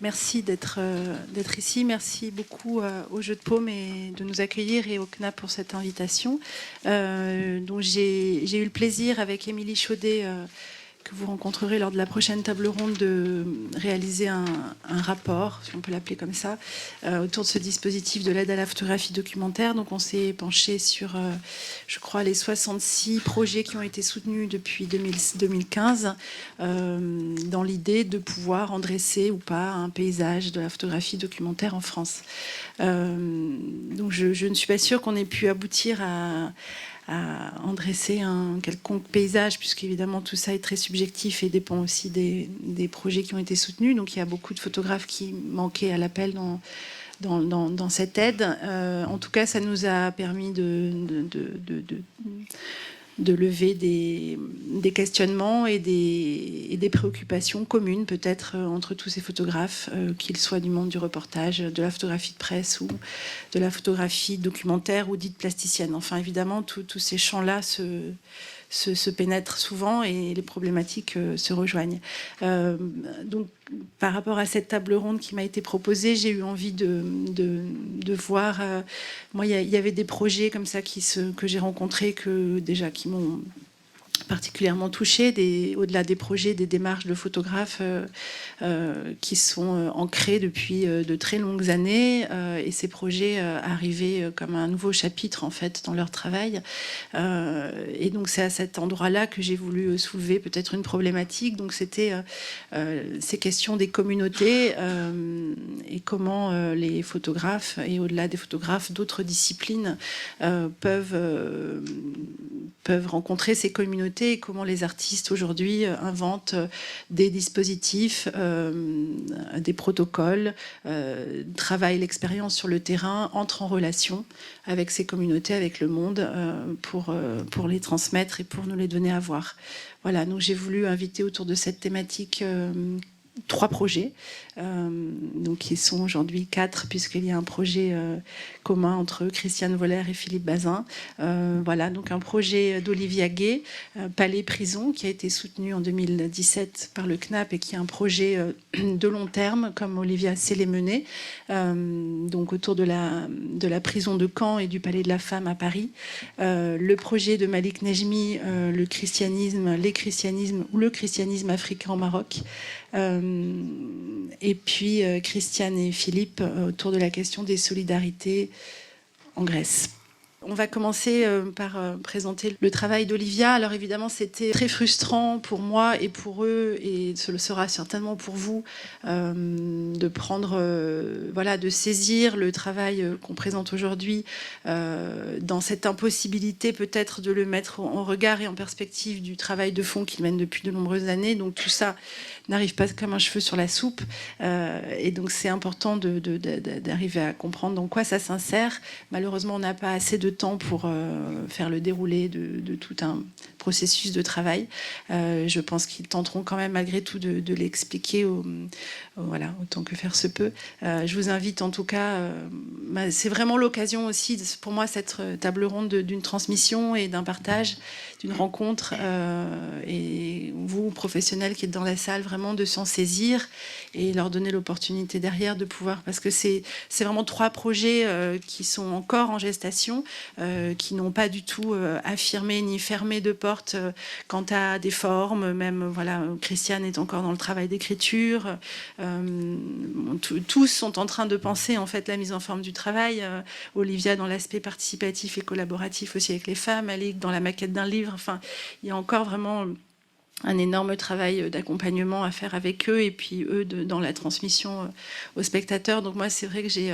Merci d'être ici. Merci beaucoup au Jeu de Paume et de nous accueillir et au CNAP pour cette invitation. Donc j'ai eu le plaisir avec Émilie Chaudet, que vous rencontrerez lors de la prochaine table ronde, de réaliser un rapport, si on peut l'appeler comme ça, autour de ce dispositif de l'aide à la photographie documentaire. Donc on s'est penché sur, je crois, les 66 projets qui ont été soutenus depuis 2015, dans l'idée de pouvoir en dresser ou pas un paysage de la photographie documentaire en France. Donc je ne suis pas sûre qu'on ait pu aboutir à en dresser un quelconque paysage, puisqu'évidemment tout ça est très subjectif et dépend aussi des projets qui ont été soutenus. Donc il y a beaucoup de photographes qui manquaient à l'appel dans cette aide. En tout cas, ça nous a permis de lever des questionnements et des préoccupations communes, peut-être, entre tous ces photographes, qu'ils soient du monde du reportage, de la photographie de presse ou de la photographie documentaire ou dite plasticienne. Enfin, évidemment, tous ces champs-là se pénètrent souvent et les problématiques se rejoignent. Donc, par rapport à cette table ronde qui m'a été proposée, j'ai eu envie de voir... moi, il y avait des projets comme ça que j'ai rencontrés, qui m'ont particulièrement touchée, au-delà des projets, des démarches de photographes qui sont ancrés depuis de très longues années, et ces projets arrivaient comme un nouveau chapitre en fait dans leur travail. Et donc c'est à cet endroit-là que j'ai voulu soulever peut-être une problématique. Donc c'était ces questions des communautés et comment les photographes, et au-delà des photographes, d'autres disciplines peuvent rencontrer ces communautés, et comment les artistes aujourd'hui inventent des dispositifs, des protocoles, travaillent l'expérience sur le terrain, entrent en relation avec ces communautés, avec le monde, pour les transmettre et pour nous les donner à voir. Voilà, donc j'ai voulu inviter autour de cette thématique 3 projets, donc qui sont aujourd'hui 4, puisqu'il y a un projet commun entre Christiane Voller et Philippe Bazin. Voilà, donc un projet d'Olivia Gay, Palais Prison, qui a été soutenu en 2017 par le CNAP et qui est un projet de long terme, comme Olivia sait les mener, donc autour de la prison de Caen et du Palais de la Femme à Paris. Le projet de Malik Nejmi, les christianismes ou le christianisme africain au Maroc. Et puis Christiane et Philippe autour de la question des solidarités en Grèce. On va commencer par présenter le travail d'Olivia. Alors évidemment, c'était très frustrant pour moi et pour eux, et ce le sera certainement pour vous, de prendre, de saisir le travail qu'on présente aujourd'hui dans cette impossibilité peut-être de le mettre en regard et en perspective du travail de fond qu'il mène depuis de nombreuses années. Donc tout ça n'arrive pas comme un cheveu sur la soupe, et donc c'est important d'arriver à comprendre dans quoi ça s'insère. Malheureusement, on n'a pas assez de temps pour faire le déroulé de tout un processus de travail. Je pense qu'ils tenteront quand même malgré tout de l'expliquer autant que faire se peut. Je vous invite en tout cas, c'est vraiment l'occasion aussi pour moi, cette table ronde, d'une transmission et d'un partage, d'une rencontre, et vous, professionnels qui êtes dans la salle, vraiment de s'en saisir et leur donner l'opportunité derrière de pouvoir, parce que c'est vraiment 3 projets qui sont encore en gestation, qui n'ont pas du tout affirmé ni fermé de porte quant à des formes. Même Christiane est encore dans le travail d'écriture. Tous sont en train de penser en fait la mise en forme du travail. Olivia dans l'aspect participatif et collaboratif aussi avec les femmes, Alec dans la maquette d'un livre. Enfin, il y a encore vraiment un énorme travail d'accompagnement à faire avec eux, et puis eux dans la transmission aux spectateurs. Donc moi, c'est vrai que j'ai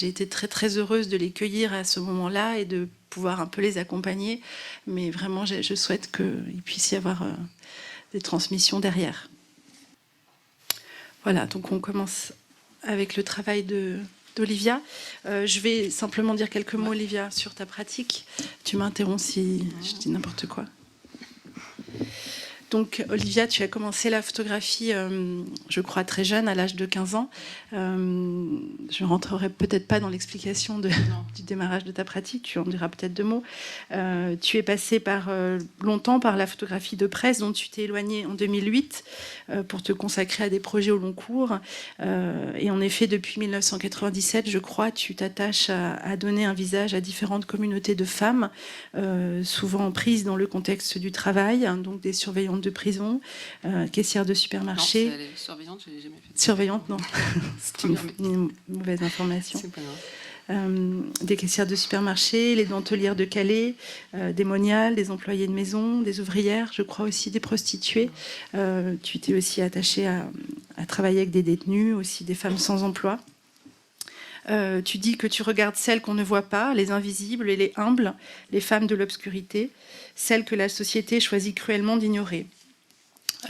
été très très heureuse de les cueillir à ce moment-là et de pouvoir un peu les accompagner. Mais vraiment, je souhaite qu'il puisse y avoir des transmissions derrière. Voilà, donc on commence avec le travail d'Olivia. Je vais simplement dire quelques mots, Olivia, sur ta pratique. Tu m'interromps si je dis n'importe quoi. Donc, Olivia, tu as commencé la photographie, je crois, très jeune, à l'âge de 15 ans. Je ne rentrerai peut-être pas dans l'explication du démarrage de ta pratique, tu en diras peut-être 2 mots. Tu es passée longtemps par la photographie de presse, dont tu t'es éloignée en 2008 pour te consacrer à des projets au long cours. Et en effet, depuis 1997, je crois, tu t'attaches à donner un visage à différentes communautés de femmes, souvent prises dans le contexte du travail, hein, donc des surveillantes de prison, caissières de supermarché. Non, surveillante, je n'ai jamais fait. Surveillante, non. C'est une mauvaise information. C'est pas grave. Des caissières de supermarché, les dentelières de Calais, des moniales, des employées de maison, des ouvrières, je crois aussi des prostituées. Tu t'es aussi attachée à travailler avec des détenus, aussi des femmes sans emploi. Tu dis que tu regardes celles qu'on ne voit pas, les invisibles et les humbles, les femmes de l'obscurité, celles que la société choisit cruellement d'ignorer.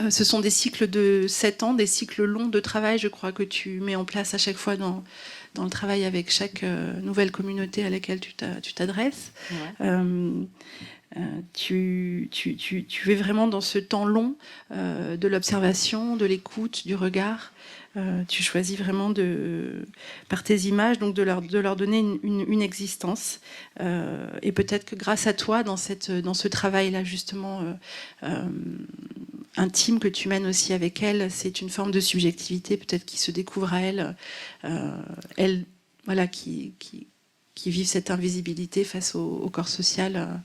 Ce sont des cycles de 7 ans, des cycles longs de travail, je crois, que tu mets en place à chaque fois dans le travail avec chaque nouvelle communauté à laquelle tu t'adresses. Ouais. Tu es vraiment dans ce temps long de l'observation, de l'écoute, du regard. Tu choisis vraiment par tes images donc de leur donner une existence. Et peut-être que grâce à toi, dans ce travail-là, justement, intime que tu mènes aussi avec elle, c'est une forme de subjectivité peut-être qui se découvre à elle. Elle, voilà, qui vivent cette invisibilité face au corps social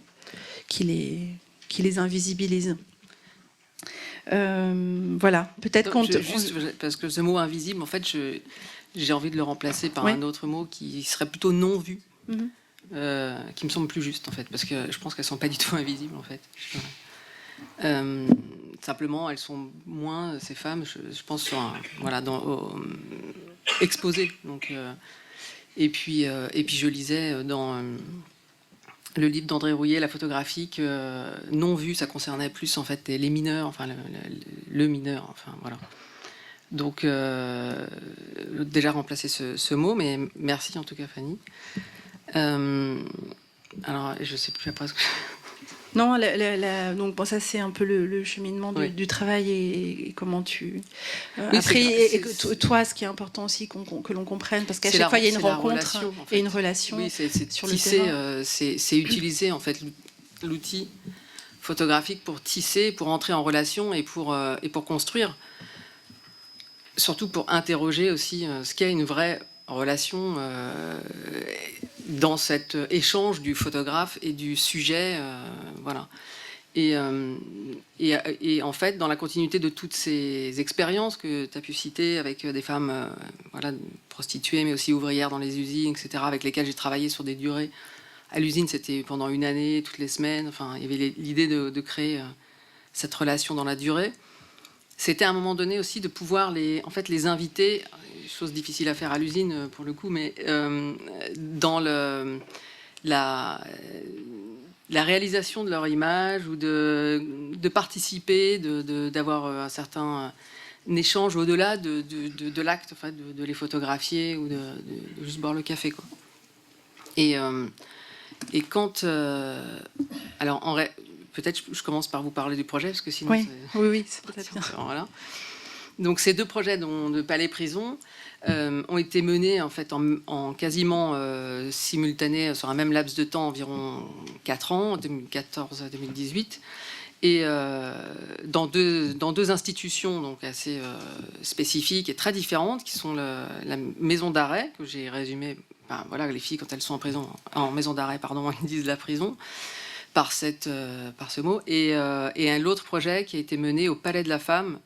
qui les invisibilise. Voilà, peut-être qu'on... Parce que ce mot invisible, en fait, j'ai envie de le remplacer par un autre mot qui serait plutôt non vu, qui me semble plus juste, en fait, parce que je pense qu'elles ne sont pas du tout invisibles, en fait. Simplement, elles sont moins, ces femmes, je pense, exposées. Donc, et puis, je lisais dans... le livre d'André Rouillet, La photographie, non vue, ça concernait plus en fait les mineurs, enfin le mineur, enfin voilà. Donc déjà remplacer ce mot, mais merci en tout cas Fanny. Alors je sais plus après ce que... Non, donc bon, ça c'est un peu le cheminement du travail et comment tu... après, toi, ce qui est important aussi que l'on comprenne, parce qu'à chaque fois il y a une rencontre et une relation. Oui, c'est tisser, c'est utiliser en fait l'outil photographique pour tisser, pour entrer en relation et pour construire. Surtout pour interroger aussi ce qu'est une vraie relation dans cet échange du photographe et du sujet, voilà. Et en fait, dans la continuité de toutes ces expériences que tu as pu citer avec des femmes voilà, prostituées, mais aussi ouvrières dans les usines, etc., avec lesquelles j'ai travaillé sur des durées. À l'usine, c'était pendant 1 année, toutes les semaines. Enfin, il y avait l'idée de créer cette relation dans la durée. C'était à un moment donné aussi de pouvoir les inviter, chose difficile à faire à l'usine pour le coup, mais dans la réalisation de leur image ou de participer, d'avoir un certain échange au-delà de l'acte, en fait, de les photographier ou de juste boire le café, quoi. Et quand... alors, peut-être je commence par vous parler du projet, parce que sinon... Oui, c'est peut-être bien. Voilà. Donc ces 2 projets de Palais-Prison ont été menés en fait en quasiment simultané sur un même laps de temps, environ 4 ans, 2014 à 2018, et dans deux institutions donc assez spécifiques et très différentes, qui sont la maison d'arrêt, que j'ai résumé, voilà, les filles quand elles sont en maison d'arrêt, pardon, elles disent la prison, par ce mot, et un autre projet qui a été mené au Palais de la Femme,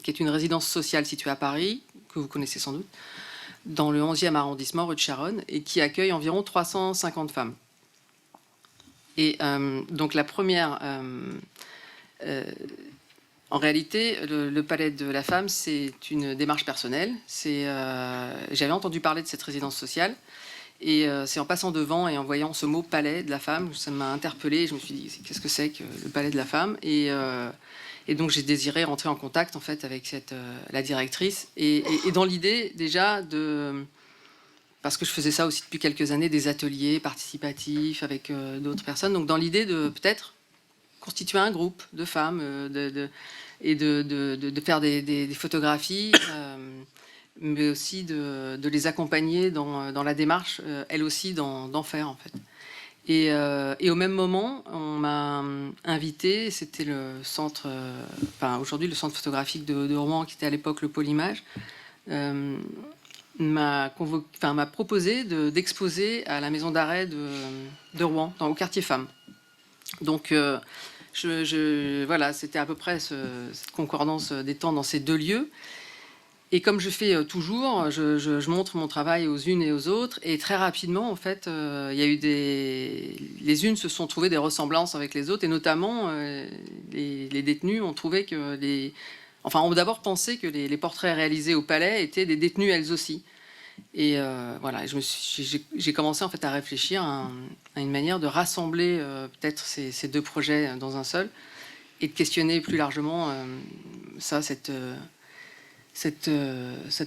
qui est une résidence sociale située à Paris, que vous connaissez sans doute, dans le 11e arrondissement, rue de Charonne, et qui accueille environ 350 femmes. Et donc la première... en réalité, le Palais de la Femme, c'est une démarche personnelle. J'avais entendu parler de cette résidence sociale, et c'est en passant devant et en voyant ce mot Palais de la Femme, ça m'a interpellée. Je me suis dit, qu'est-ce que c'est que le Palais de la Femme ? Et donc j'ai désiré rentrer en contact en fait avec la directrice, et dans l'idée déjà parce que je faisais ça aussi depuis quelques années, des ateliers participatifs avec d'autres personnes. Donc dans l'idée de peut-être constituer un groupe de femmes et de faire des photographies, mais aussi de les accompagner dans la démarche, elles aussi, d'en faire, en fait. Et au même moment, on m'a invité, c'était le centre, aujourd'hui le centre photographique de Rouen, qui était à l'époque le Pôle Image, m'a proposé d'exposer à la maison d'arrêt de Rouen, au quartier femmes. Donc, voilà, c'était à peu près cette concordance des temps dans ces deux lieux. Et comme je fais toujours, je montre mon travail aux unes et aux autres. Et très rapidement, en fait, il y a eu les unes se sont trouvées des ressemblances avec les autres. Et notamment, les détenues ont trouvé que ont d'abord pensé que les portraits réalisés au Palais étaient des détenues elles aussi. Et voilà, j'ai commencé en fait à réfléchir à une manière de rassembler peut-être ces deux projets dans un seul. Et de questionner plus largement cet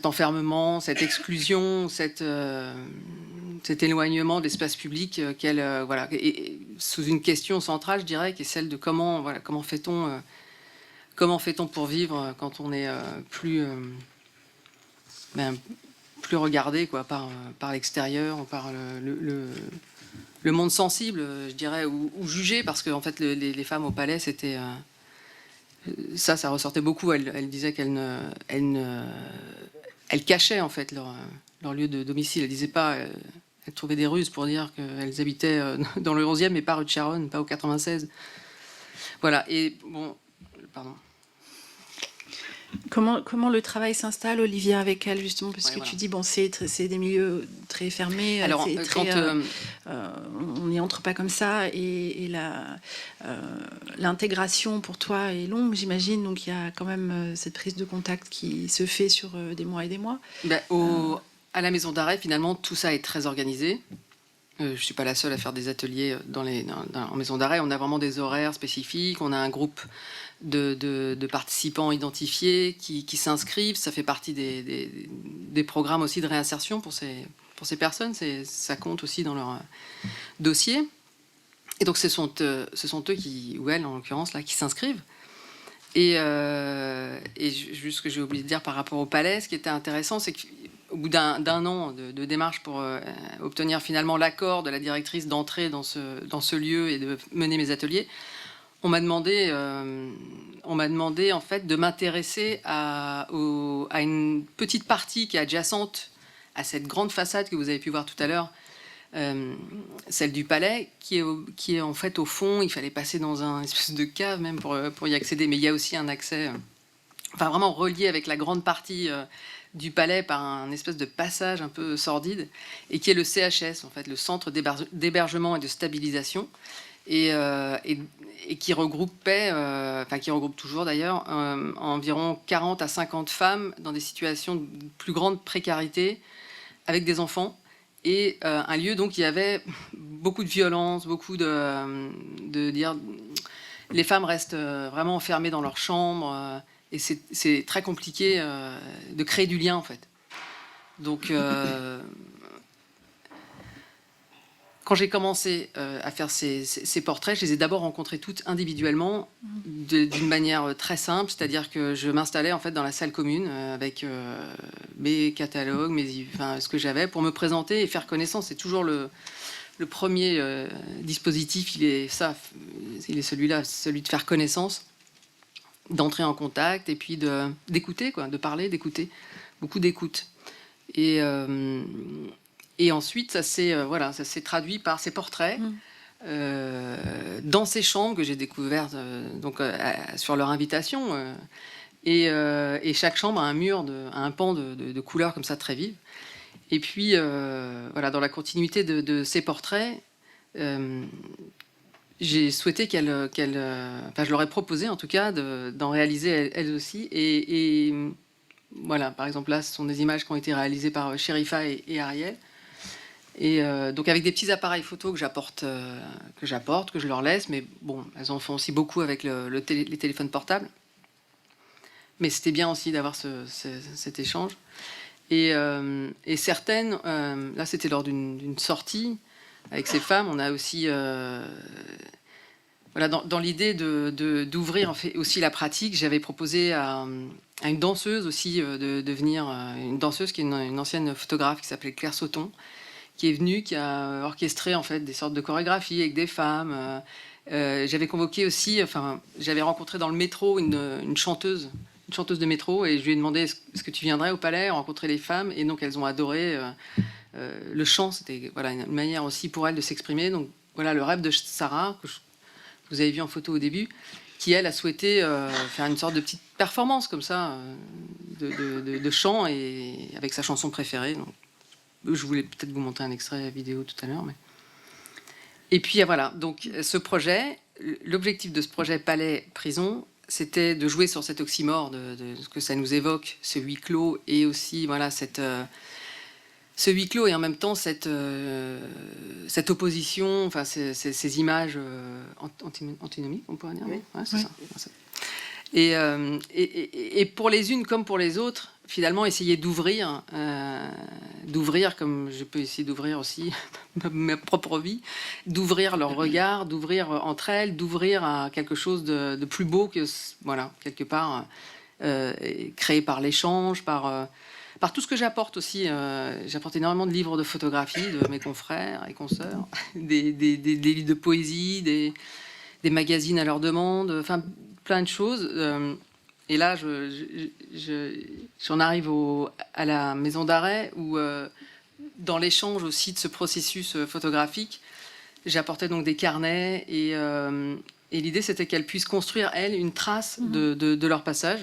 enfermement, cette exclusion, cet éloignement de l'espace public, voilà, et sous une question centrale, je dirais, qui est celle de comment fait-on pour vivre quand on est plus regardé, quoi, par l'extérieur, ou par le monde sensible, je dirais, ou jugé, parce que en fait les femmes au Palais, c'était ça ressortait beaucoup. Elles disaient qu'elles cachaient en fait leur lieu de domicile. Elles disaient pas, elles trouvaient des ruses pour dire qu'elles habitaient dans le 11e, mais pas rue de Charonne, pas au 96. Voilà. Et bon, pardon. Comment le travail s'installe, Olivia, avec elle, justement, parce que voilà. Tu dis, bon, c'est des milieux très fermés. Alors, on n'y entre pas comme ça, et l'intégration pour toi est longue, j'imagine, donc il y a quand même cette prise de contact qui se fait sur des mois et des mois. À la maison d'arrêt, finalement, tout ça est très organisé. Je ne suis pas la seule à faire des ateliers en maison d'arrêt. On a vraiment des horaires spécifiques. On a un groupe de participants identifiés qui s'inscrivent. Ça fait partie des programmes aussi de réinsertion pour ces personnes. Ça compte aussi dans leur dossier. Et donc, ce sont eux ou elles, en l'occurrence, là, qui s'inscrivent. Et juste ce que j'ai oublié de dire par rapport au Palais, ce qui était intéressant, c'est qu'au bout d'un an de démarche pour obtenir finalement l'accord de la directrice d'entrer dans ce lieu et de mener mes ateliers, on m'a demandé en fait de m'intéresser à une petite partie qui est adjacente à cette grande façade que vous avez pu voir tout à l'heure, celle du Palais, qui est en fait au fond. Il fallait passer dans un espèce de cave même pour y accéder, mais il y a aussi un accès, vraiment relié avec la grande partie du Palais par un espèce de passage un peu sordide, et qui est le CHS, en fait, le centre d'hébergement et de stabilisation, et qui regroupait, qui regroupe toujours d'ailleurs, environ 40 à 50 femmes dans des situations de plus grande précarité, avec des enfants, et un lieu donc il y avait beaucoup de violence, beaucoup de dire les femmes restent vraiment enfermées dans leur chambre, et c'est très compliqué de créer du lien en fait. Donc quand j'ai commencé à faire ces portraits, je les ai d'abord rencontrées toutes individuellement, d'une manière très simple, c'est-à-dire que je m'installais en fait dans la salle commune avec mes catalogues, ce que j'avais, pour me présenter et faire connaissance. C'est toujours le premier dispositif, il est celui-là, celui de faire connaissance, d'entrer en contact, et puis d'écouter, de parler, d'écouter, beaucoup d'écoute. Et ensuite, ça s'est traduit par ces portraits dans ces chambres que j'ai découvertes sur leur invitation. Et chaque chambre a un pan de couleurs comme ça très vives. Et puis, dans la continuité de ces portraits, j'ai souhaité je leur ai proposé en tout cas d'en réaliser elles aussi. Et voilà, par exemple là, ce sont des images qui ont été réalisées par Sherifa et Ariel. Et donc avec des petits appareils photo que j'apporte, que je leur laisse, mais bon, elles en font aussi beaucoup avec les téléphones portables. Mais c'était bien aussi d'avoir cet échange. Et certaines, là c'était lors d'une sortie avec ces femmes, on a aussi voilà, dans l'idée d'ouvrir en fait, aussi la pratique, j'avais proposé à une danseuse aussi de venir, une danseuse qui est une ancienne photographe qui s'appelait Claire Sauton, qui est venue, qui a orchestré en fait des sortes de chorégraphies avec des femmes. J'avais convoqué aussi, enfin, j'avais rencontré dans le métro une chanteuse de métro, et je lui ai demandé est-ce que tu viendrais au palais rencontrer les femmes, et donc elles ont adoré. Le chant, c'était voilà, une manière aussi pour elles de s'exprimer. Donc voilà le rêve de Sarah, que vous avez vu en photo au début, qui elle a souhaité faire une sorte de petite performance comme ça, de chant, et avec sa chanson préférée. Donc, je voulais peut-être vous montrer un extrait vidéo tout à l'heure. Mais... Et puis voilà, donc ce projet, l'objectif de ce projet Palais-Prison, c'était de jouer sur cet oxymore, de ce que ça nous évoque, ce huis clos, et aussi voilà, ce huis clos et en même temps cette opposition, enfin ces images antinomiques, on pourrait dire. Oui. Ouais, c'est Oui. ça. Et pour les unes comme pour les autres, finalement, essayer d'ouvrir, comme je peux essayer d'ouvrir aussi ma propre vie, d'ouvrir leur regard, d'ouvrir entre elles, d'ouvrir à quelque chose de plus beau que, voilà, quelque part, créé par l'échange, par tout ce que j'apporte aussi. J'apporte énormément de livres de photographie de mes confrères et consoeurs, des livres de poésie, des magazines à leur demande, enfin plein de choses. Et là, j'en arrive à la maison d'arrêt où, dans l'échange aussi de ce processus photographique, j'apportais donc des carnets, et l'idée c'était qu'elles puissent construire, elles, une trace de leur passage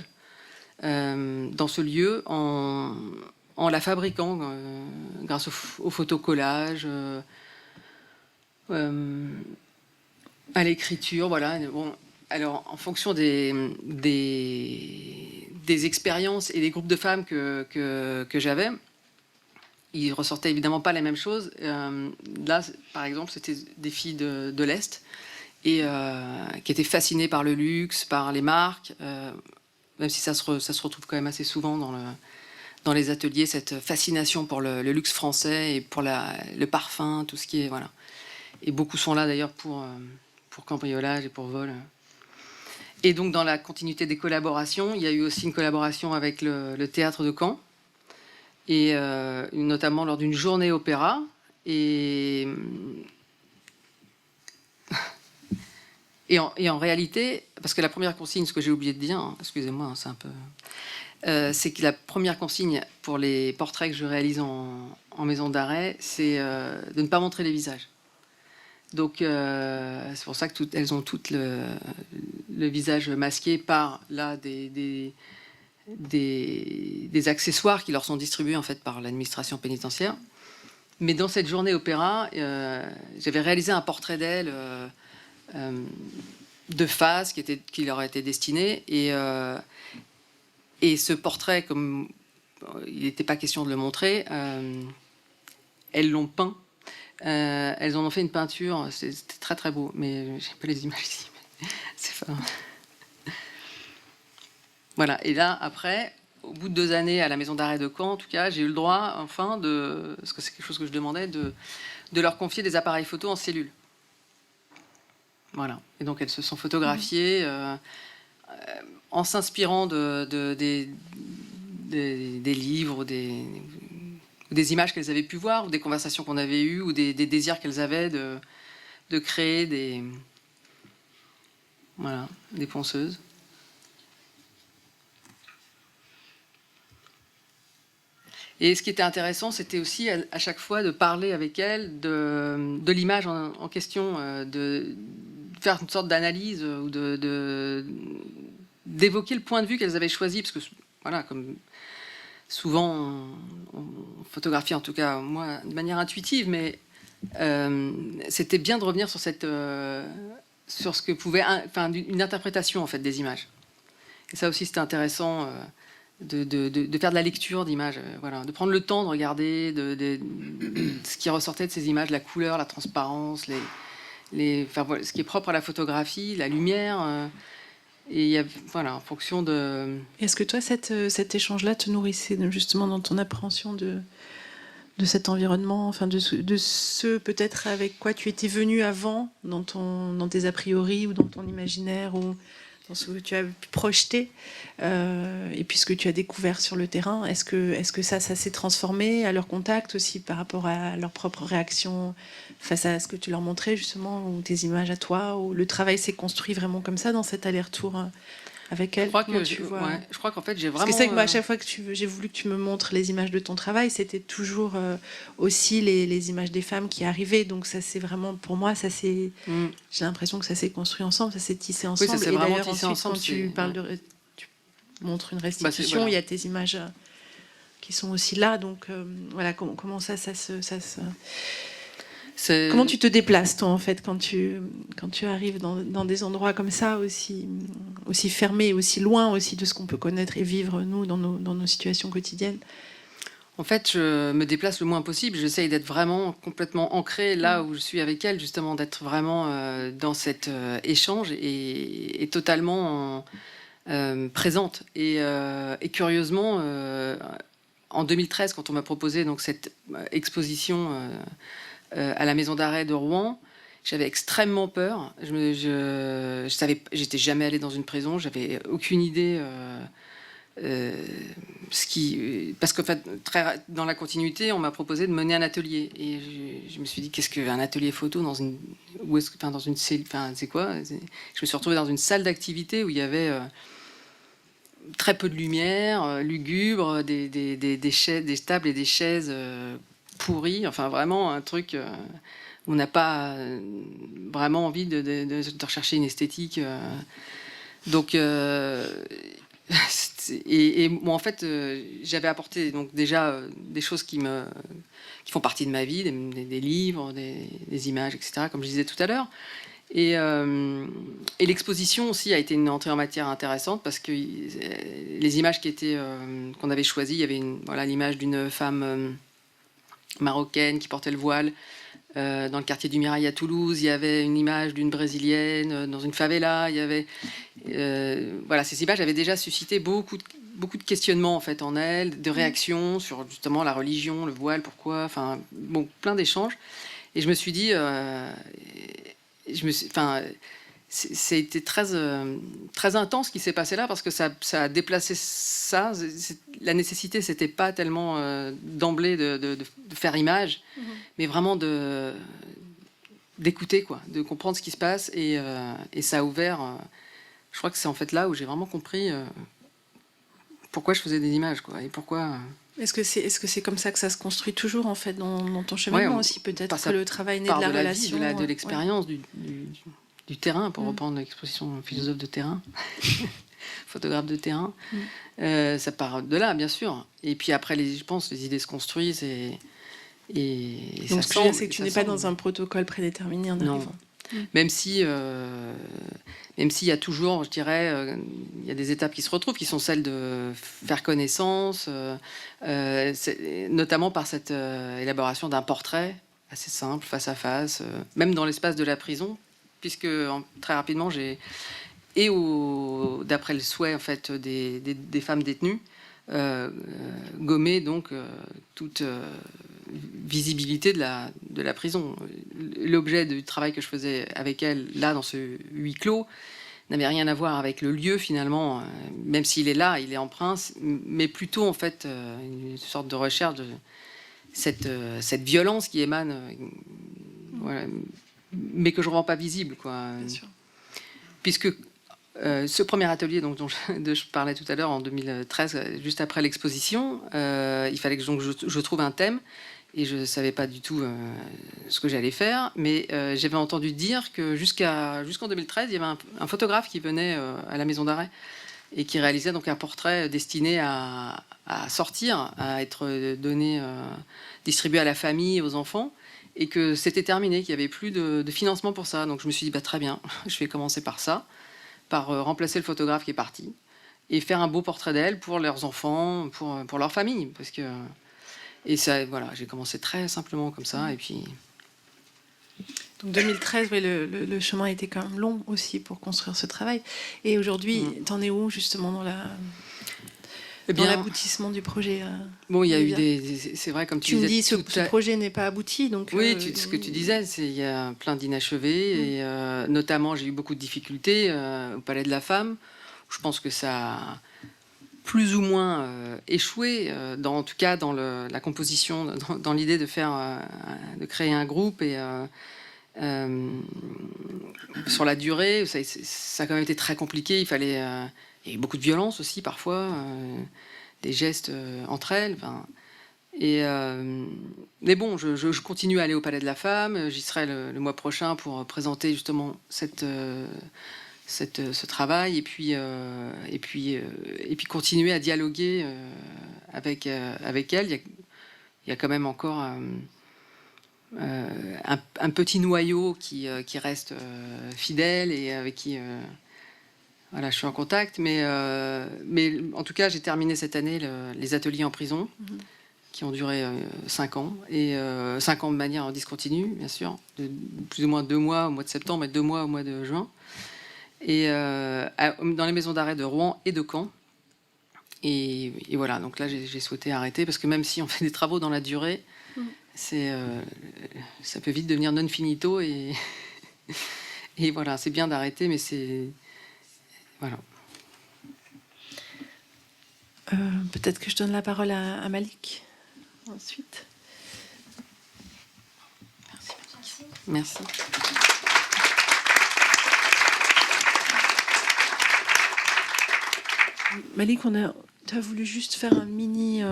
dans ce lieu en la fabriquant grâce au photocollage, à l'écriture, voilà. Bon, alors, en fonction des expériences et des groupes de femmes que j'avais, ils ressortaient évidemment pas les mêmes choses. Là, par exemple, c'était des filles de l'Est, et qui étaient fascinées par le luxe, par les marques, même si ça se retrouve quand même assez souvent dans les ateliers, cette fascination pour le luxe français et pour le parfum, tout ce qui est... Voilà. Et beaucoup sont là d'ailleurs pour cambriolage et pour vol. Et donc, dans la continuité des collaborations, il y a eu aussi une collaboration avec le théâtre de Caen, et notamment lors d'une journée opéra. Et en réalité, parce que la première consigne, ce que j'ai oublié de dire, hein, excusez-moi, hein, c'est un peu... c'est que la première consigne pour les portraits que je réalise en maison d'arrêt, c'est de ne pas montrer les visages. Donc, c'est pour ça qu'elles ont toutes le visage masqué par là des accessoires qui leur sont distribués en fait par l'administration pénitentiaire. Mais dans cette journée opéra, j'avais réalisé un portrait d'elle de face qui leur était destiné, et ce portrait, comme il n'était pas question de le montrer, elles l'ont peint. Elles en ont fait une peinture, c'était très très beau, mais j'ai pas les images ici. C'est pas... Voilà, et là, après, au bout de 2 années à la maison d'arrêt de Caen, en tout cas, j'ai eu le droit, enfin, parce que c'est quelque chose que je demandais, de leur confier des appareils photo en cellule. Voilà, et donc elles se sont photographiées en s'inspirant des livres, des images qu'elles avaient pu voir, ou des conversations qu'on avait eues, ou des désirs qu'elles avaient de créer des ponceuses. Et ce qui était intéressant, c'était aussi à chaque fois de parler avec elles de l'image en question, de faire une sorte d'analyse, ou d'évoquer le point de vue qu'elles avaient choisi, parce que, voilà, comme... Souvent, on photographie, en tout cas moi, de manière intuitive, mais c'était bien de revenir sur ce que pouvait, enfin, une interprétation en fait des images. Et ça aussi, c'était intéressant de faire de la lecture d'images, voilà, de prendre le temps de regarder ce qui ressortait de ces images, la couleur, la transparence, enfin, voilà, ce qui est propre à la photographie, la lumière. Et il y a, voilà, en fonction de... Est-ce que toi, cet échange-là te nourrissait justement dans ton appréhension de cet environnement, enfin de ce peut-être avec quoi tu étais venu avant dans tes a priori ou dans ton imaginaire ou dans ce que tu as pu projeter et puis ce que tu as découvert sur le terrain. Est-ce que ça s'est transformé à leur contact aussi par rapport à leur propre réaction face à ce que tu leur montrais justement ou tes images à toi, ou le travail s'est construit vraiment comme ça dans cet aller-retour avec elle? Je crois qu'en fait j'ai Parce que vraiment. c'est vrai que moi, à chaque fois que j'ai voulu que tu me montres les images de ton travail, c'était toujours aussi les images des femmes qui arrivaient. Donc ça c'est vraiment, pour moi, j'ai l'impression que ça s'est construit ensemble, ça s'est tissé Oui, ensemble. ça s'est Et vraiment d'ailleurs tissé ensuite, ensemble. quand tu parles tu montres une restitution, voilà. il y a tes images qui sont aussi là. Donc voilà, comment ça comment tu te déplaces, toi, en fait, quand tu arrives dans des endroits comme ça, aussi fermés, aussi loin aussi de ce qu'on peut connaître et vivre, nous, dans nos situations quotidiennes? En fait, je me déplace le moins possible. J'essaye d'être vraiment complètement ancrée là où je suis avec elle, justement, d'être vraiment dans cet échange et totalement présente. Et curieusement, en 2013, quand on m'a proposé donc, cette exposition à la maison d'arrêt de Rouen, j'avais extrêmement peur. Je savais, j'étais jamais allée dans une prison, j'avais aucune idée. Parce que en fait, dans la continuité, on m'a proposé de mener un atelier et je me suis dit qu'est-ce qu'un atelier photo dans une dans une c'est quoi? Je me suis retrouvée dans une salle d'activité où il y avait très peu de lumière, lugubre, des chaises, des tables et des chaises pourries, enfin vraiment un truc où on n'a pas vraiment envie de rechercher une esthétique. Donc et moi en fait j'avais apporté donc déjà des choses qui font partie de ma vie, des livres, des images, etc. Comme je disais tout à l'heure. Et l'exposition aussi a été une entrée en matière intéressante parce que les images qu'on avait choisies, il y avait l'image d'une femme marocaine qui portait le voile dans le quartier du Mirail à Toulouse. Il y avait une image d'une brésilienne dans une favela. Il y avait ces images avaient déjà suscité beaucoup de questionnements en fait en elle, de réactions sur justement la religion, le voile, pourquoi, enfin bon, plein d'échanges. Et je me suis dit c'était très intense ce qui s'est passé là parce que ça a déplacé ça. La nécessité, c'était pas tellement d'emblée de faire image, mais vraiment d'écouter, quoi, de comprendre ce qui se passe. Et ça a ouvert. Je crois que c'est en fait là où j'ai vraiment compris pourquoi je faisais des images, quoi, et pourquoi. Est-ce que c'est comme ça que ça se construit toujours en fait dans ton cheminement aussi, peut-être que le travail naît de la relation, de l'expérience, du terrain, pour reprendre l'expression philosophe de terrain, photographe de terrain. Ça part de là, bien sûr. Et puis après, je pense, les idées se construisent et donc ce que je veux dire, c'est que tu n'es pas dans un protocole prédéterminé en arrivant. Même si il y a toujours, je dirais, il y a des étapes qui se retrouvent, qui sont celles de faire connaissance, notamment par cette élaboration d'un portrait assez simple, face à face, même dans l'espace de la prison, puisque très rapidement d'après le souhait en fait des femmes détenues, gommer donc toute visibilité de la prison. L'objet du travail que je faisais avec elle, là, dans ce huis clos, n'avait rien à voir avec le lieu, finalement, même s'il est là, il est emprunt, mais plutôt, en fait, une sorte de recherche de cette violence qui émane, voilà, mais que je ne rends pas visible, quoi. Bien sûr. Puisque ce premier atelier dont je parlais tout à l'heure, en 2013, juste après l'exposition, il fallait que je trouve un thème. Et je ne savais pas du tout ce que j'allais faire, mais j'avais entendu dire que jusqu'en 2013, il y avait un photographe qui venait à la maison d'arrêt et qui réalisait donc un portrait destiné à sortir, à être donné, distribué à la famille, aux enfants, et que c'était terminé, qu'il n'y avait plus de financement pour ça. Donc je me suis dit, très bien, je vais commencer par ça, par remplacer le photographe qui est parti, et faire un beau portrait d'elle pour leurs enfants, pour leur famille, parce que... Et ça, voilà, j'ai commencé très simplement comme ça, et puis... Donc 2013, oui, le chemin était quand même long aussi pour construire ce travail. Et aujourd'hui, t'en es où justement dans la... dans l'aboutissement du projet. Bon, il y a eu c'est vrai, comme tu disais. Tu me dis, ce projet n'est pas abouti, donc... Oui, ce que tu disais, c'est il y a plein d'inachevés, et notamment, j'ai eu beaucoup de difficultés au Palais de la Femme. Je pense que ça a plus ou moins échoué, en tout cas dans la composition, dans l'idée de créer un groupe, et sur la durée, ça a quand même été très compliqué. Il y a eu beaucoup de violence aussi parfois, des gestes entre elles. Mais bon, je continue à aller au Palais de la Femme. J'y serai le mois prochain pour présenter justement ce travail, et puis continuer à dialoguer avec elle. Il y a quand même encore un petit noyau qui reste fidèle, et avec qui voilà, je suis en contact. Mais en tout cas, j'ai terminé cette année les ateliers en prison, qui ont duré 5 ans, et 5 ans de manière discontinue, bien sûr, de plus ou moins 2 mois au mois de septembre et 2 mois au mois de juin, et dans les maisons d'arrêt de Rouen et de Caen. Et voilà, donc là j'ai souhaité arrêter, parce que même si on fait des travaux dans la durée, ça peut vite devenir non finito, et voilà, c'est bien d'arrêter, mais c'est... Voilà. Peut-être que je donne la parole à Malik ensuite. Merci. Malik, tu as voulu juste faire un mini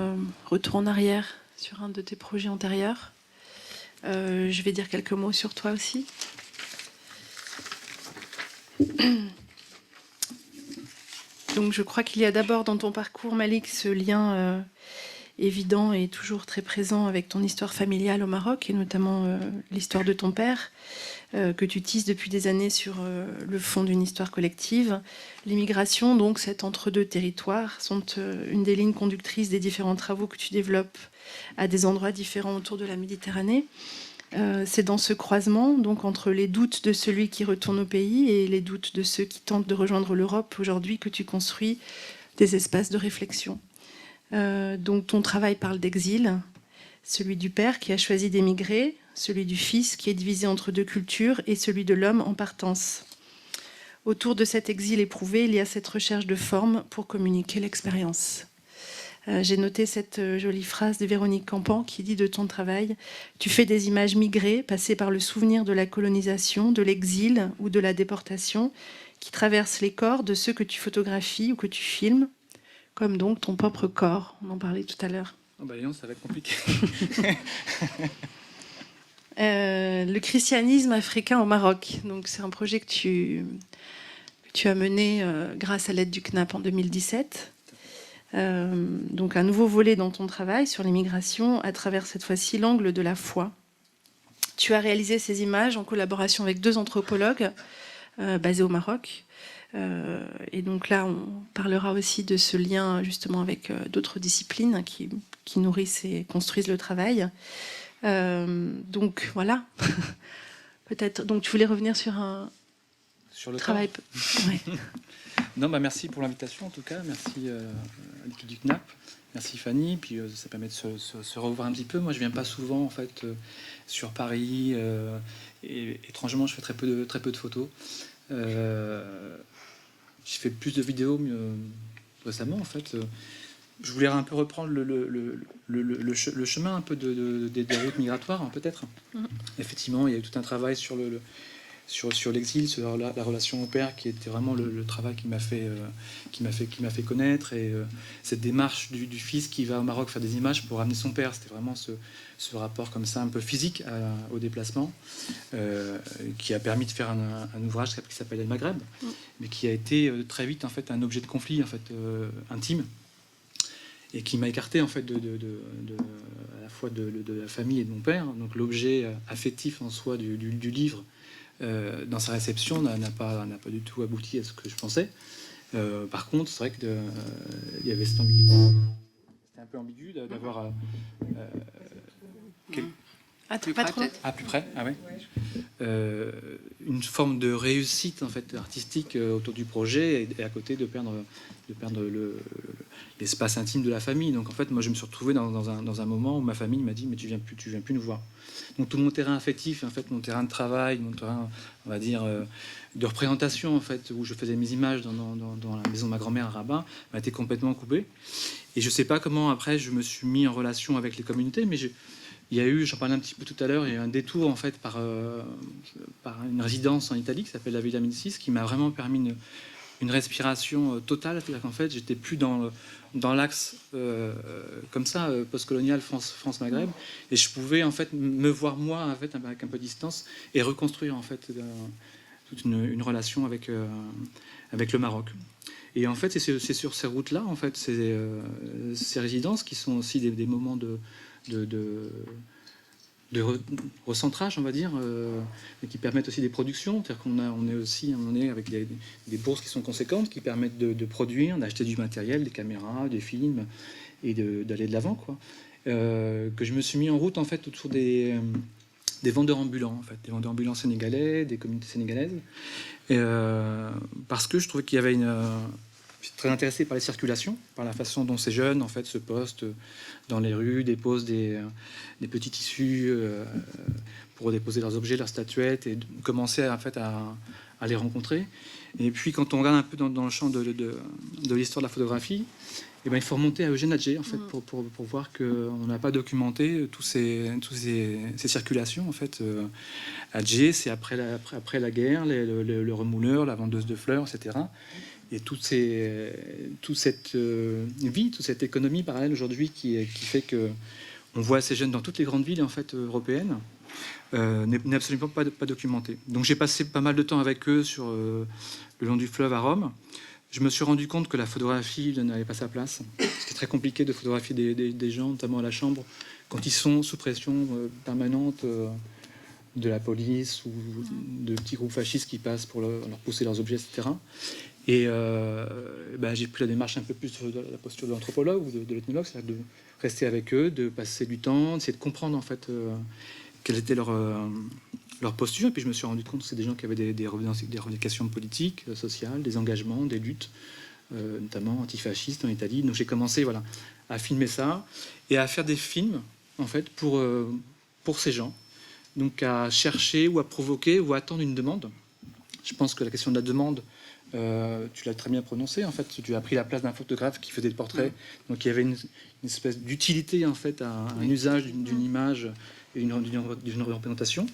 retour en arrière sur un de tes projets antérieurs. Je vais dire quelques mots sur toi aussi. Donc je crois qu'il y a d'abord dans ton parcours, Malik, ce lien évident et toujours très présent avec ton histoire familiale au Maroc, et notamment l'histoire de ton père, que tu tisses depuis des années sur le fond d'une histoire collective. L'immigration, donc cet entre-deux territoires, sont une des lignes conductrices des différents travaux que tu développes à des endroits différents autour de la Méditerranée. C'est dans ce croisement, donc entre les doutes de celui qui retourne au pays et les doutes de ceux qui tentent de rejoindre l'Europe aujourd'hui, que tu construis des espaces de réflexion. Donc ton travail parle d'exil, celui du père qui a choisi d'émigrer, celui du fils qui est divisé entre deux cultures, et celui de l'homme en partance. Autour de cet exil éprouvé, il y a cette recherche de forme pour communiquer l'expérience. J'ai noté cette jolie phrase de Véronique Campan qui dit de ton travail: tu fais des images migrées, passées par le souvenir de la colonisation, de l'exil ou de la déportation, qui traversent les corps de ceux que tu photographies ou que tu filmes, comme donc ton propre corps. On en parlait tout à l'heure. Oh bah non, ça va être compliqué. Le christianisme africain au Maroc. Donc c'est un projet que tu as mené grâce à l'aide du CNAP en 2017. Donc un nouveau volet dans ton travail sur l'immigration à travers cette fois-ci l'angle de la foi. Tu as réalisé ces images en collaboration avec 2 anthropologues basés au Maroc. Et donc là, on parlera aussi de ce lien justement avec d'autres disciplines qui nourrissent et construisent le travail. Donc voilà. Peut-être. Donc tu voulais revenir sur sur le travail. Ouais. Non, bah merci pour l'invitation en tout cas. Merci à l'équipe du CNAP. Merci Fanny. Puis ça permet de se revoir un petit peu. Moi, je viens pas souvent en fait sur Paris. Et étrangement, je fais très peu de photos. Je fais plus de vidéos récemment en fait. Je voulais un peu reprendre le chemin un peu des routes migratoires, hein, peut-être. Effectivement, il y a eu tout un travail sur l'exil, sur la relation au père, qui était vraiment le travail qui m'a fait connaître, et cette démarche du fils qui va au Maroc faire des images pour ramener son père. C'était vraiment ce rapport comme ça un peu physique au déplacement, qui a permis de faire un ouvrage qui s'appelle El Maghreb, mais qui a été très vite en fait un objet de conflit en fait intime, et qui m'a écarté en fait à la fois de la famille et de mon père. Donc l'objet affectif en soi du livre, dans sa réception, n'a pas du tout abouti à ce que je pensais. Par contre, c'est vrai qu'il y avait cette ambiguïté. C'était un peu ambigu d'avoir plus près, plus près, ah ouais. Une forme de réussite en fait artistique autour du projet, et à côté de perdre l'espace intime de la famille. Donc en fait, moi je me suis retrouvé dans un moment où ma famille m'a dit mais tu viens plus nous voir. Donc tout mon terrain affectif, en fait, mon terrain de travail, mon terrain, on va dire, de représentation, en fait, où je faisais mes images dans la maison de ma grand-mère à Rabat, m'a été complètement coupé. Et je sais pas comment après je me suis mis en relation avec les communautés, mais il y a eu, j'en parlais un petit peu tout à l'heure, il y a eu un détour en fait par une résidence en Italie qui s'appelle la Villa Médicis, qui m'a vraiment permis une respiration totale. C'est-à-dire qu'en fait, j'étais plus dans l'axe comme ça, postcolonial France-Maghreb, et je pouvais en fait me voir moi en fait, avec un peu de distance et reconstruire en fait toute une relation avec le Maroc. Et en fait, c'est sur ces routes-là, en fait, ces résidences qui sont aussi des moments de recentrage, on va dire, et qui permettent aussi des productions. C'est-à-dire on est avec des bourses qui sont conséquentes, qui permettent de produire, d'acheter du matériel, des caméras, des films, et d'aller de l'avant, quoi. Que je me suis mis en route, en fait, autour des vendeurs ambulants, en fait, des vendeurs ambulants sénégalais, des communautés sénégalaises, parce que je trouvais qu'il y avait je suis très intéressé par les circulations, par la façon dont ces jeunes en fait se postent dans les rues, déposent des petits tissus pour déposer leurs objets, leurs statuettes, et commencer en fait à les rencontrer. Et puis quand on regarde un peu dans le champ de l'histoire de la photographie, et ben, il faut remonter à Eugène Atget en fait pour voir qu'on n'a pas documenté toutes ces circulations en fait. Atget, c'est après la guerre, le remouleur, la vendeuse de fleurs, etc. Et toute cette vie, toute cette économie parallèle aujourd'hui qui fait que on voit ces jeunes dans toutes les grandes villes en fait européennes n'est absolument pas documentée. Donc j'ai passé pas mal de temps avec eux sur le long du fleuve à Rome. Je me suis rendu compte que la photographie n'avait pas sa place. C'était très compliqué de photographier des gens, notamment à la chambre, quand ils sont sous pression permanente de la police ou de petits groupes fascistes qui passent pour leur pousser leurs objets, etc. Et j'ai pris la démarche un peu plus de la posture de l'anthropologue ou de l'ethnologue, c'est-à-dire de rester avec eux, de passer du temps, d'essayer de comprendre en fait quelle était leur posture. Et puis je me suis rendu compte que c'est des gens qui avaient des revendications politiques, sociales, des engagements, des luttes, notamment antifascistes en Italie. Donc j'ai commencé à filmer ça et à faire des films en fait pour ces gens. Donc à chercher ou à provoquer ou à attendre une demande. Je pense que la question de la demande, tu l'as très bien prononcé, en fait, tu as pris la place d'un photographe qui faisait des portraits, donc il y avait une espèce d'utilité en fait à un usage d'une image et d'une représentation.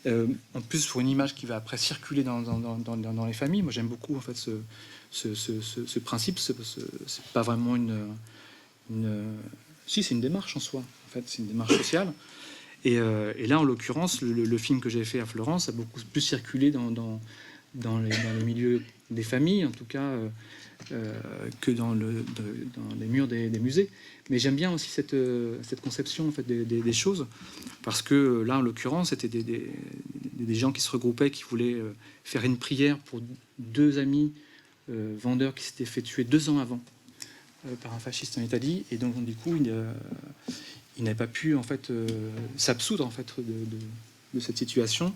En plus, pour une image qui va après circuler dans les familles, moi j'aime beaucoup en fait ce principe. C'est pas vraiment si, c'est une démarche en soi. En fait, c'est une démarche sociale. Et là, en l'occurrence, le film que j'ai fait à Florence a beaucoup plus circulé dans les milieux des familles, en tout cas, que dans les murs des musées. Mais j'aime bien aussi cette conception en fait, des choses, parce que là, en l'occurrence, c'était des gens qui se regroupaient, qui voulaient faire une prière pour deux amis vendeurs qui s'étaient fait tuer 2 ans avant par un fasciste en Italie. Et donc, du coup, il n'avait pas pu en fait, s'absoudre en fait, de cette situation.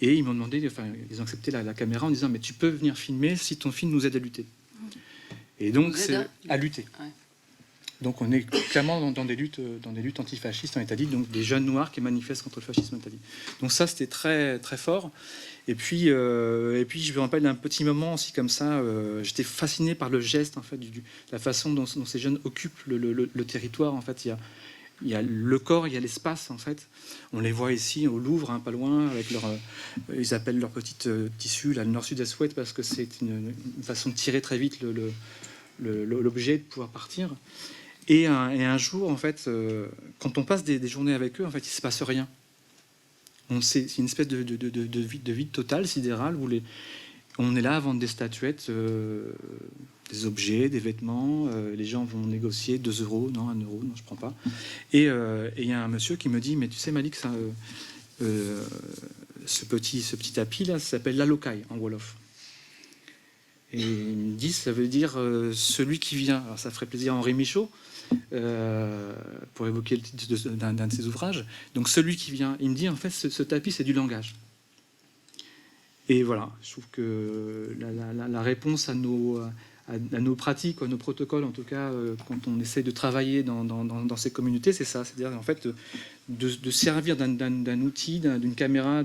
Et ils m'ont demandé, ils ont accepté la caméra en disant mais tu peux venir filmer si ton film nous aide à lutter. Et donc c'est à lutter. Ouais. Donc on est clairement dans des luttes antifascistes en Italie, donc des jeunes noirs qui manifestent contre le fascisme en Italie. Donc ça c'était très très fort. Et puis je me rappelle d'un petit moment aussi comme ça. J'étais fasciné par le geste en fait, la façon dont ces jeunes occupent le territoire. En fait, il y a le corps, il y a l'espace en fait. On les voit ici au Louvre, pas loin, avec ils appellent leur petite tissu le nord-sud sweat parce que c'est une façon de tirer très vite l'objet, de pouvoir partir. Et un jour, en fait, quand on passe des journées avec eux, en fait, il se passe rien. C'est une espèce de vide total, sidéral, où on est là à vendre des statuettes, des objets, des vêtements. Les gens vont négocier 2 euros, non, 1 euro, non, je prends pas. Et il y a un monsieur qui me dit, mais tu sais, Malik, ça, ce petit tapis là, ça s'appelle l'alokai en wolof. Et il me dit, ça veut dire celui qui vient. Alors ça ferait plaisir à Henri Michaud pour évoquer le titre d'un de ses ouvrages. Donc celui qui vient, il me dit, en fait, ce tapis, c'est du langage. Et voilà, je trouve que la réponse à à nos pratiques, à nos protocoles, en tout cas, quand on essaie de travailler dans ces communautés, c'est ça. C'est-à-dire, en fait, de servir d'un outil, d'une caméra,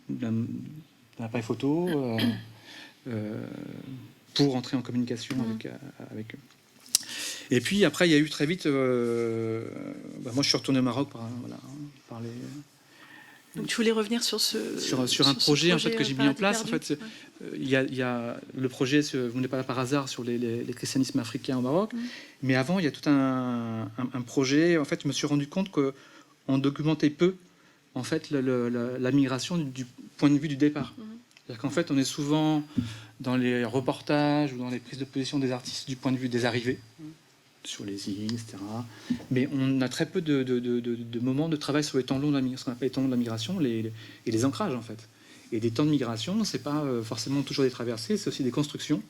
d'un appareil photo pour entrer en communication avec eux. Et puis, après, il y a eu très vite... moi, je suis retourné au Maroc par les... Donc tu voulais revenir sur un projet en fait, que j'ai mis en place. En fait, il y a le projet, vous n'êtes pas là par hasard, sur les christianismes africains au Maroc. Mais avant, il y a tout un projet. En fait, je me suis rendu compte qu'on documentait peu en fait, la migration du point de vue du départ. C'est-à-dire qu'en fait, on est souvent dans les reportages ou dans les prises de position des artistes du point de vue des arrivées, sur les îles, etc. Mais on a très peu de moments de travail sur les temps longs de la migration, ce qu'on appelle les temps longs de la migration, et les ancrages, en fait. Et des temps de migration, c'est pas forcément toujours des traversées, c'est aussi des constructions.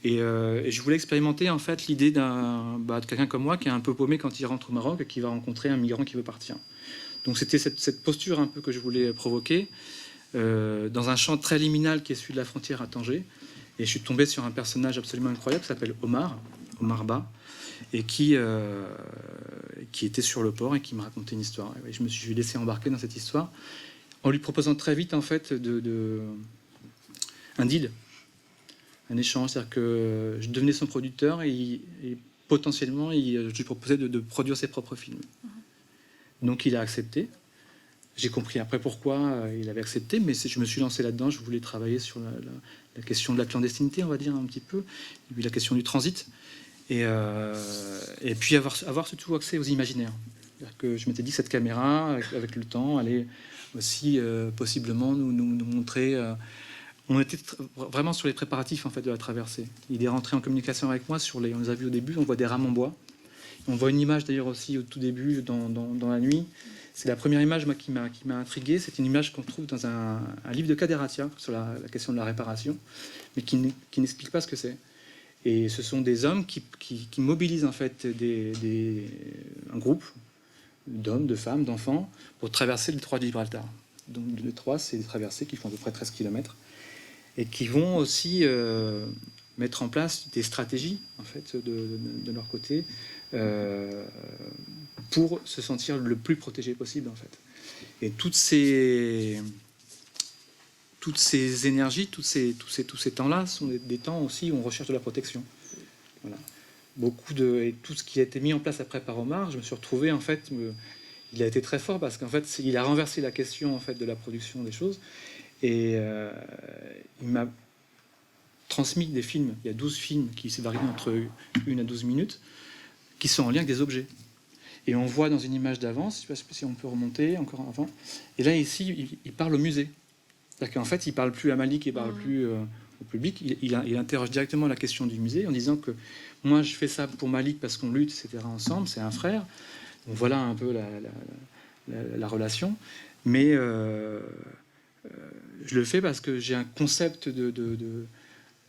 Et je voulais expérimenter, en fait, l'idée de quelqu'un comme moi qui est un peu paumé quand il rentre au Maroc et qui va rencontrer un migrant qui veut partir. Donc c'était cette posture un peu que je voulais provoquer dans un champ très liminal qui est celui de la frontière à Tanger. Et je suis tombé sur un personnage absolument incroyable qui s'appelle Omar Ba, et qui était sur le port et qui me racontait une histoire. Et je me suis laissé embarquer dans cette histoire en lui proposant très vite en fait un deal, un échange, c'est-à-dire que je devenais son producteur et potentiellement je lui proposais de produire ses propres films. Donc il a accepté. J'ai compris après pourquoi il avait accepté, mais je me suis lancé là-dedans. Je voulais travailler sur la question de la clandestinité, on va dire un petit peu, et puis la question du transit. Et puis avoir surtout accès aux imaginaires. Que je m'étais dit que cette caméra, avec le temps, allait aussi possiblement nous montrer... on était vraiment sur les préparatifs en fait, de la traversée. Il est rentré en communication avec moi, on les a vus au début, on voit des rames en bois. On voit une image d'ailleurs aussi au tout début, dans la nuit. C'est la première image moi, qui m'a intrigué. C'est une image qu'on trouve dans un livre de Kaderatia sur la question de la réparation, mais qui n'explique pas ce que c'est. Et ce sont des hommes qui mobilisent en fait un groupe d'hommes, de femmes, d'enfants pour traverser le détroit de Gibraltar. Donc le détroit, c'est des traversées qui font à peu près 13 km et qui vont aussi mettre en place des stratégies en fait de leur côté pour se sentir le plus protégé possible en fait. Et toutes ces énergies, tous ces temps-là sont des temps aussi où on recherche de la protection. Voilà. Et tout ce qui a été mis en place après par Omar, je me suis retrouvé en fait, il a été très fort parce qu'en fait il a renversé la question en fait de la production des choses et il m'a transmis des films. Il y a 12 films qui se varient entre 1 à 12 minutes qui sont en lien avec des objets. Et on voit dans une image d'avance, je ne sais pas si on peut remonter encore avant, et là ici il parle au musée. C'est-à-dire qu'en fait, il ne parle plus à Malik, il ne parle plus au public. Il interroge directement la question du musée en disant que moi, je fais ça pour Malik parce qu'on lutte, etc. ensemble, c'est un frère. Donc voilà un peu la relation. Mais je le fais parce que j'ai un concept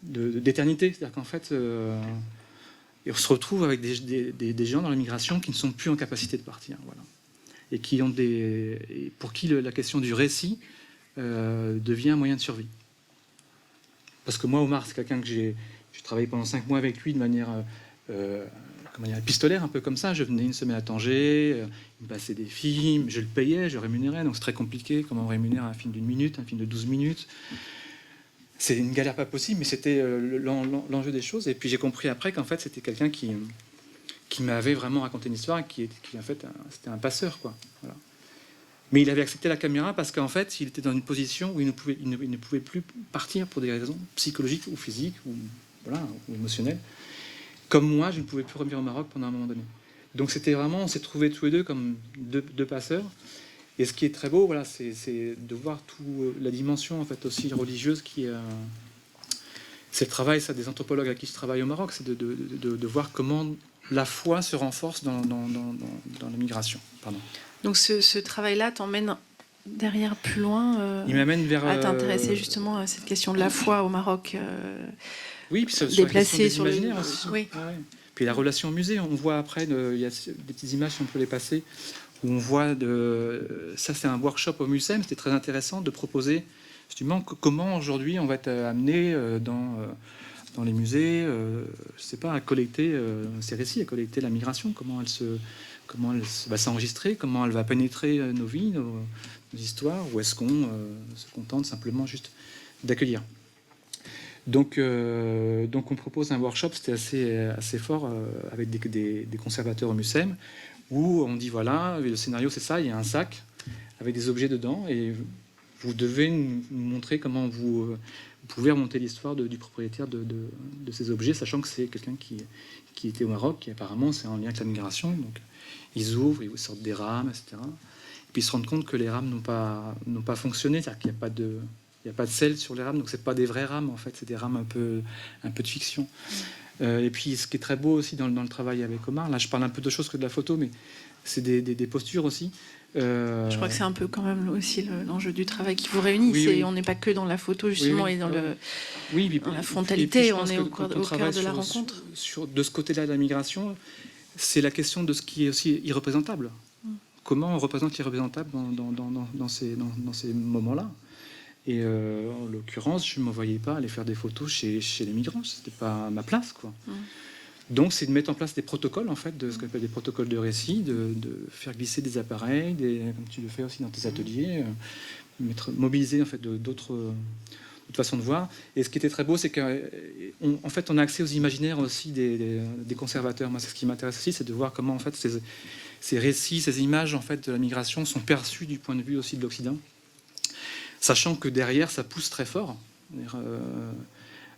d'éternité. C'est-à-dire qu'en fait, on se retrouve avec des gens dans l'immigration qui ne sont plus en capacité de partir. Voilà. Et pour qui la question du récit devient un moyen de survie. Parce que moi, Omar, c'est quelqu'un que j'ai travaillé pendant 5 mois avec lui de manière épistolaire, un peu comme ça. Je venais une semaine à Tanger, il me passait des films, je le payais, je le rémunérais, donc c'est très compliqué. Comment on rémunère un film d'1 minute, un film de 12 minutes. C'est une galère pas possible, mais c'était l'enjeu des choses. Et puis j'ai compris après qu'en fait, c'était quelqu'un qui m'avait vraiment raconté une histoire, qui en fait, c'était un passeur, quoi. Voilà. Mais il avait accepté la caméra parce qu'en fait, il était dans une position où il ne pouvait plus partir pour des raisons psychologiques ou physiques ou émotionnelles. Comme moi, je ne pouvais plus revenir au Maroc pendant un moment donné. Donc c'était vraiment, on s'est trouvés tous les deux comme deux passeurs. Et ce qui est très beau, voilà, c'est de voir toute la dimension en fait aussi religieuse qui c'est le travail ça des anthropologues avec qui je travaille au Maroc, c'est de voir comment la foi se renforce dans la migration. Pardon. Donc ce travail-là t'emmène derrière plus loin il m'amène vers à t'intéresser justement à cette question de la foi au Maroc. Oui, puis déplacé sur l'imaginaire aussi. Oui. Ah, ouais. Puis la relation au musée, on voit après, il y a des petites images, si on peut les passer, où on voit ça c'est un workshop au MUSEM, c'était très intéressant de proposer justement comment aujourd'hui on va être amené dans les musées, je sais pas, à collecter ces récits, à collecter la migration, comment elle va s'enregistrer, comment elle va pénétrer nos vies, nos histoires, ou est-ce qu'on se contente simplement juste d'accueillir. Donc on propose un workshop, c'était assez fort, avec des conservateurs au MUSEM, où on dit voilà, le scénario c'est ça, il y a un sac avec des objets dedans, et vous devez nous montrer comment vous pouvez remonter l'histoire du propriétaire de ces objets, sachant que c'est quelqu'un qui était au Maroc, qui apparemment c'est en lien avec la migration. Donc ils ouvrent, ils sortent des rames, etc. Et puis ils se rendent compte que les rames n'ont pas fonctionné, c'est-à-dire qu'il n'y a pas de... Il n'y a pas de sel sur les rames, donc c'est pas des vraies rames en fait, c'est des rames un peu de fiction. Et puis ce qui est très beau aussi dans le travail avec Omar, là je parle un peu de choses que de la photo, mais c'est des postures aussi. Je crois que c'est un peu quand même aussi l'enjeu du travail qui vous réunit. Oui. On n'est pas que dans la photo justement et dans la frontalité, on est au cœur de la rencontre. De ce côté-là de la migration, c'est la question de ce qui est aussi irreprésentable. Comment on représente l'irreprésentable dans ces moments-là. Et en l'occurrence, je ne me voyais pas aller faire des photos chez les migrants. C'était pas ma place, quoi. Donc, c'est de mettre en place des protocoles, en fait, de ce qu'on appelle des protocoles de récit, de faire glisser des appareils, comme tu le fais aussi dans tes ateliers, mobiliser en fait d'autres façons de voir. Et ce qui était très beau, c'est qu'en fait, on a accès aux imaginaires aussi des conservateurs. Moi, c'est ce qui m'intéresse aussi, c'est de voir comment en fait ces récits, ces images en fait de la migration sont perçues du point de vue aussi de l'Occident. Sachant que derrière, ça pousse très fort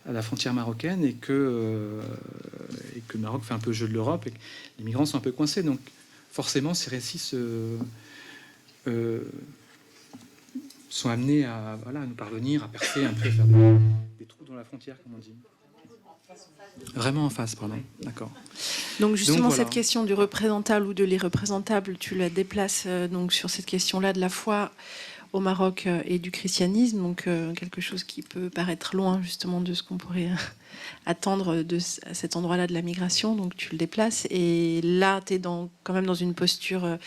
à la frontière marocaine et que le Maroc fait un peu le jeu de l'Europe et que les migrants sont un peu coincés. Donc forcément, ces récits sont amenés à nous parvenir, à percer un peu, à faire des trous dans la frontière, comme on dit. Vraiment en face, pardon. D'accord. Donc justement, voilà. Cette question du représentable ou de l'irreprésentable, tu la déplaces donc sur cette question-là de la foi au Maroc et du christianisme, donc quelque chose qui peut paraître loin justement de ce qu'on pourrait attendre à cet endroit-là de la migration, donc tu le déplaces, et là tu es quand même dans une posture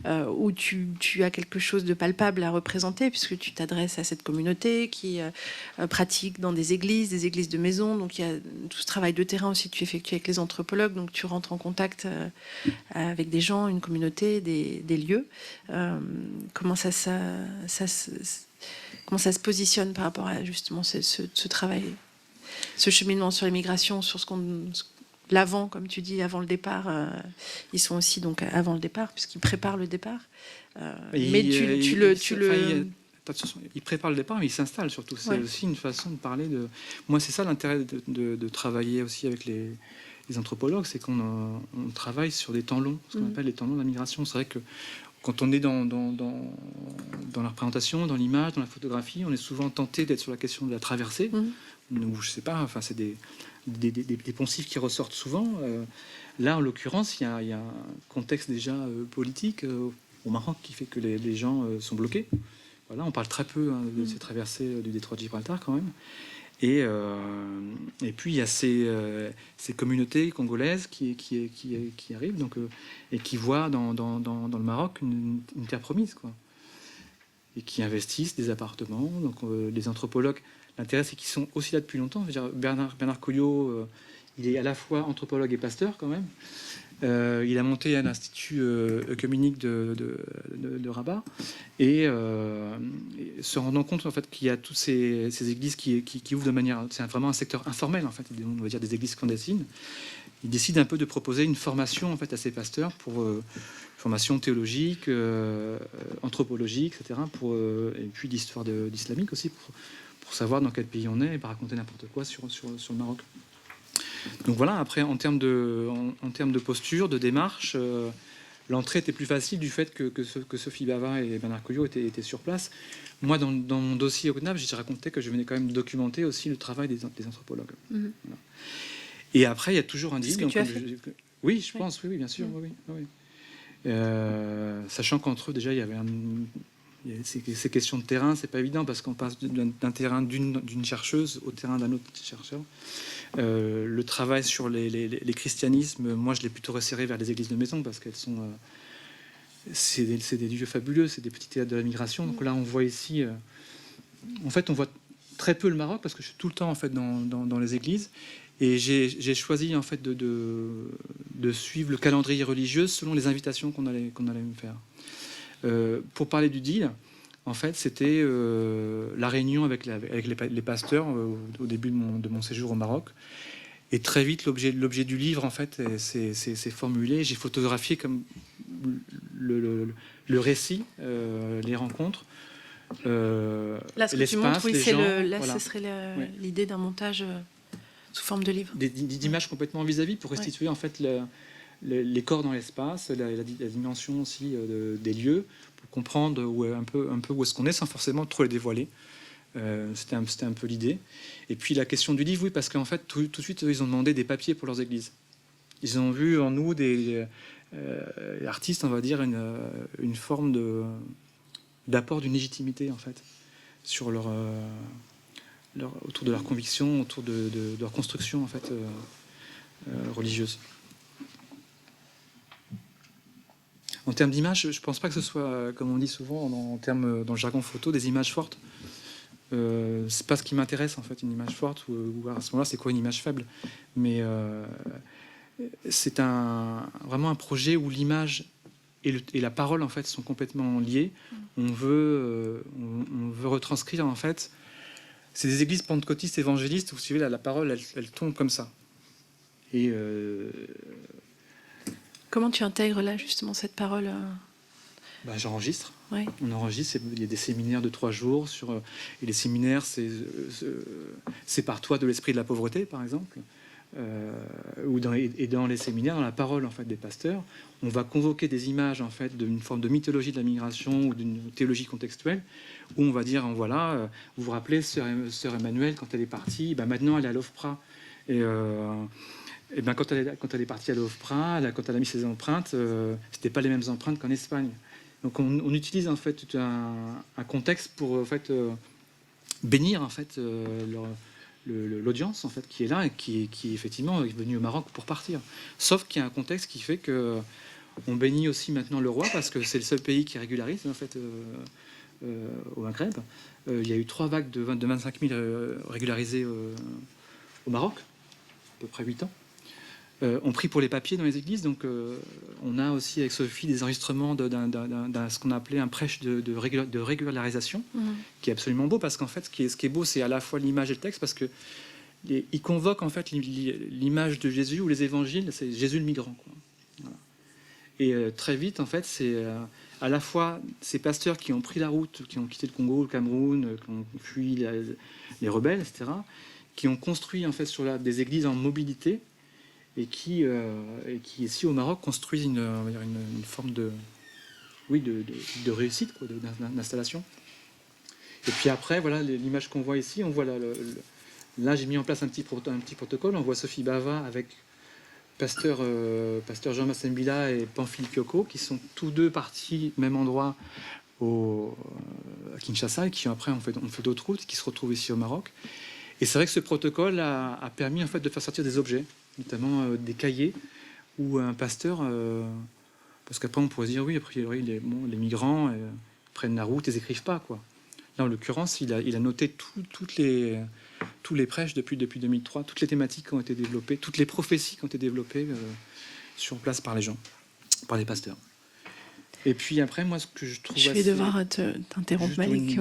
où tu as quelque chose de palpable à représenter, puisque tu t'adresses à cette communauté qui pratique dans des églises de maison, donc il y a tout ce travail de terrain aussi que tu effectues avec les anthropologues, donc tu rentres en contact avec des gens, une communauté, des lieux. Comment ça se positionne par rapport à justement ce travail, ce cheminement sur l'immigration, sur l'avant, comme tu dis, avant le départ. Ils sont aussi donc avant le départ, puisqu'ils préparent le départ. Mais il prépare le départ, mais il s'installe surtout. C'est aussi une façon de parler de... Moi, c'est ça l'intérêt de travailler aussi avec les anthropologues, c'est qu'on travaille sur des temps longs, ce qu'on appelle les temps longs de la migration. C'est vrai que quand on est dans la représentation, dans l'image, dans la photographie, on est souvent tenté d'être sur la question de la traversée. Ou je sais pas, enfin c'est des poncifs qui ressortent souvent. Là, en l'occurrence, il y a un contexte déjà politique au Maroc qui fait que les gens sont bloqués. Voilà, on parle très peu de ces traversées du détroit de Gibraltar quand même. Et puis il y a ces communautés congolaises qui arrivent donc, et qui voient dans le Maroc une terre promise, quoi. Et qui investissent des appartements. Donc les anthropologues, l'intérêt c'est qu'ils sont aussi là depuis longtemps. Je veux dire, Bernard Coyot, il est à la fois anthropologue et pasteur quand même. Il a monté un institut œcuménique de Rabat et se rendant compte en fait qu'il y a toutes ces églises qui ouvrent de manière, c'est vraiment un secteur informel en fait, on va dire des églises clandestines. Il décide un peu de proposer une formation en fait à ces pasteurs pour formation théologique, anthropologique, etc. Et puis d'histoire d'islamique aussi pour savoir dans quel pays on est et pas raconter n'importe quoi sur le Maroc. Donc voilà, après, en termes de posture, de démarche, l'entrée était plus facile du fait que Sophie Bava et Bernard Coyot étaient sur place. Moi, dans mon dossier au CNAP, j'ai raconté que je venais quand même documenter aussi le travail des anthropologues. Voilà. Et après, il y a toujours un deal. Oui, je pense, oui, bien sûr. Oui. Sachant qu'entre eux, déjà, il y avait ces questions de terrain, c'est pas évident parce qu'on passe d'un terrain d'une chercheuse au terrain d'un autre chercheur. Le travail sur les christianismes, moi je l'ai plutôt resserré vers les églises de maison parce qu'elles sont c'est des lieux fabuleux, c'est des petits théâtres de la migration. Donc là on voit ici en fait on voit très peu le Maroc parce que je suis tout le temps en fait dans les églises. Et j'ai choisi en fait de suivre le calendrier religieux selon les invitations qu'on allait me faire. Pour parler du deal, en fait, c'était la réunion avec les pasteurs au début de mon séjour au Maroc. Et très vite, l'objet du livre, en fait, c'est formulé. J'ai photographié comme le récit, les rencontres, Là, ce que tu montres, l'espace, oui, les gens. là, Voilà. ce serait Ouais. l'idée d'un montage sous forme de livre. Des images complètement vis-à-vis pour restituer en fait les corps dans l'espace, la dimension aussi des lieux, pour comprendre un peu où est-ce qu'on est sans forcément trop les dévoiler. C'était un peu l'idée. Et puis la question du livre, oui, parce qu'en fait, tout de suite, ils ont demandé des papiers pour leurs églises. Ils ont vu en nous des artistes, on va dire, une forme d'apport d'une légitimité, en fait, sur autour de leurs convictions, autour de leur construction, en fait, religieuse. En termes d'image, je ne pense pas que ce soit, comme on dit souvent dans le jargon photo, des images fortes. C'est pas ce qui m'intéresse en fait, une image forte ou à ce moment-là c'est quoi une image faible, mais c'est vraiment un projet où l'image et la parole en fait sont complètement liées. On veut retranscrire en fait, c'est des églises pentecôtistes évangélistes, vous suivez là, la parole elle tombe comme ça. Et comment tu intègres là justement cette parole j'enregistre. Ouais. On enregistre, il y a des séminaires de 3 jours et les séminaires, c'est par toi de l'esprit de la pauvreté, par exemple, et dans les séminaires, dans la parole en fait des pasteurs, on va convoquer des images en fait d'une forme de mythologie de la migration ou d'une théologie contextuelle, où on va dire voilà, vous vous rappelez sœur Emmanuelle quand elle est partie, maintenant elle est à l'OFPRA et quand elle est partie à l'OFPRA, quand elle a mis ses empreintes, c'était pas les mêmes empreintes qu'en Espagne. Donc on utilise en fait tout un contexte pour en fait bénir en fait l'audience en fait qui est là et qui effectivement est venue au Maroc pour partir. Sauf qu'il y a un contexte qui fait que on bénit aussi maintenant le roi parce que c'est le seul pays qui régularise en fait au Maghreb. Il y a eu 3 vagues de 25 000 régularisés au Maroc, à peu près 8 ans. On prie pour les papiers dans les églises, donc on a aussi avec Sophie des enregistrements d'un ce qu'on appelait un prêche de régularisation, qui est absolument beau parce qu'en fait ce qui est beau c'est à la fois l'image et le texte parce que il convoque en fait l'image de Jésus ou les évangiles, c'est Jésus le migrant, quoi. Voilà. Et très vite en fait c'est à la fois ces pasteurs qui ont pris la route, qui ont quitté le Congo, le Cameroun, qui ont fui les rebelles, etc., qui ont construit en fait des églises en mobilité. Et qui ici au Maroc construisent une forme de réussite, quoi, d'installation. Et puis après, voilà l'image qu'on voit ici. On voit là j'ai mis en place un petit protocole. On voit Sophie Bava avec pasteur Jean Massembila et Pamphile Kyoko, qui sont tous deux partis même endroit à Kinshasa et qui après ont fait d'autres routes, qui se retrouvent ici au Maroc. Et c'est vrai que ce protocole a permis en fait de faire sortir des objets, notamment des cahiers où un pasteur, parce qu'après on pourrait se dire oui, a priori les migrants prennent la route, ils n'écrivent pas, quoi. Là en l'occurrence il a noté tous les prêches depuis 2003, toutes les thématiques qui ont été développées, toutes les prophéties qui ont été développées sur place par les gens, par les pasteurs. Et puis après, moi, ce que je trouve je vais devoir t'interrompre, Malik,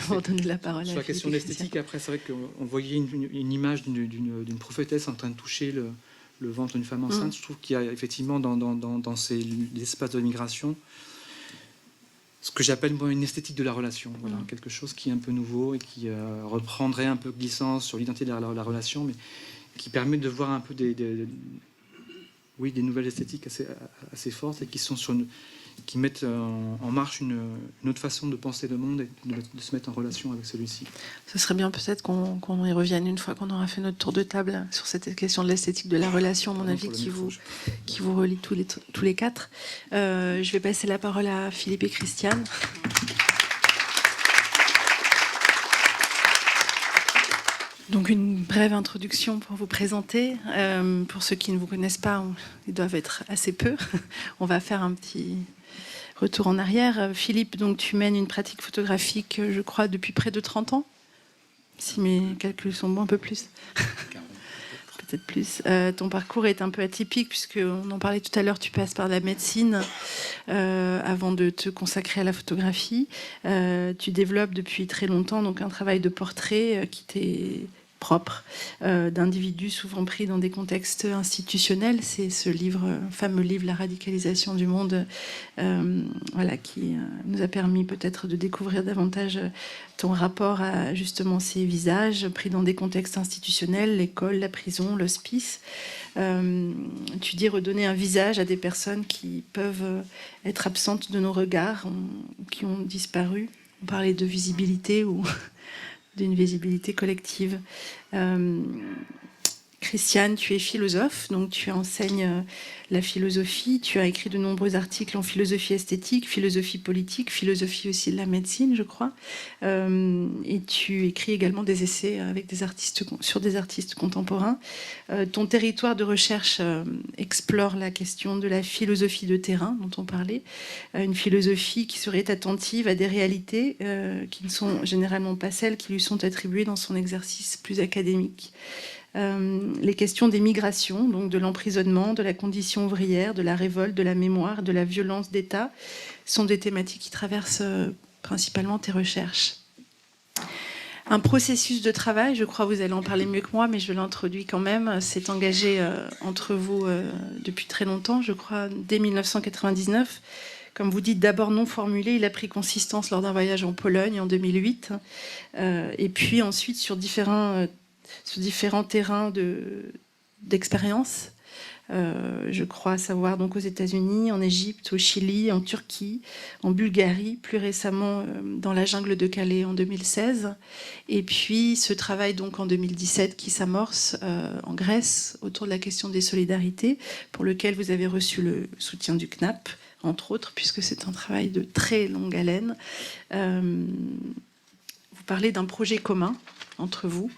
pour donner la parole à sur la question de l'esthétique. Après, c'est vrai qu'on voyait une image d'une prophétesse en train de toucher le ventre d'une femme enceinte. Je trouve qu'il y a effectivement dans ces espaces de migration ce que j'appelle moi une esthétique de la relation. Voilà, quelque chose qui est un peu nouveau et qui reprendrait un peu glissant sur l'identité de la relation, mais qui permet de voir un peu des nouvelles esthétiques assez fortes et qui mettent en marche une autre façon de penser le monde et de se mettre en relation avec celui-ci. Ce serait bien peut-être qu'on y revienne une fois qu'on aura fait notre tour de table sur cette question de l'esthétique de la relation, à mon avis, qui vous relie tous les quatre. Je vais passer la parole à Philippe et Christiane. Donc une brève introduction pour vous présenter. Pour ceux qui ne vous connaissent pas, ils doivent être assez peu. On va faire un petit retour en arrière. Philippe, donc tu mènes une pratique photographique, je crois, depuis près de 30 ans. Si mes calculs sont bons, un peu plus. Peut-être plus. Ton parcours est un peu atypique, puisqu'on en parlait tout à l'heure, tu passes par la médecine avant de te consacrer à la photographie. Tu développes depuis très longtemps donc, un travail de portrait qui t'est propre, d'individus souvent pris dans des contextes institutionnels. C'est ce fameux livre, La radicalisation du monde, qui nous a permis peut-être de découvrir davantage ton rapport à justement ces visages pris dans des contextes institutionnels, l'école, la prison, l'hospice. Tu dis redonner un visage à des personnes qui peuvent être absentes de nos regards, qui ont disparu. On parlait de visibilité ou d'une visibilité collective. Christiane, tu es philosophe, donc tu enseignes la philosophie, tu as écrit de nombreux articles en philosophie esthétique, philosophie politique, philosophie aussi de la médecine, je crois, et tu écris également des essais avec sur des artistes contemporains. Ton territoire de recherche explore la question de la philosophie de terrain dont on parlait, une philosophie qui serait attentive à des réalités qui ne sont généralement pas celles qui lui sont attribuées dans son exercice plus académique. Les questions des migrations, donc de l'emprisonnement, de la condition ouvrière, de la révolte, de la mémoire, de la violence d'État, sont des thématiques qui traversent principalement tes recherches. Un processus de travail, je crois que vous allez en parler mieux que moi, mais je l'introduis quand même, s'est engagé entre vous depuis très longtemps, je crois, dès 1999. Comme vous dites, d'abord non formulé, il a pris consistance lors d'un voyage en Pologne en 2008, et puis ensuite sur différents terrains d'expérience. Je crois savoir donc aux États-Unis, en Égypte, au Chili, en Turquie, en Bulgarie, plus récemment dans la jungle de Calais en 2016. Et puis ce travail donc en 2017 qui s'amorce en Grèce autour de la question des solidarités, pour lequel vous avez reçu le soutien du CNAP, entre autres, puisque c'est un travail de très longue haleine. Vous parlez d'un projet commun entre vous.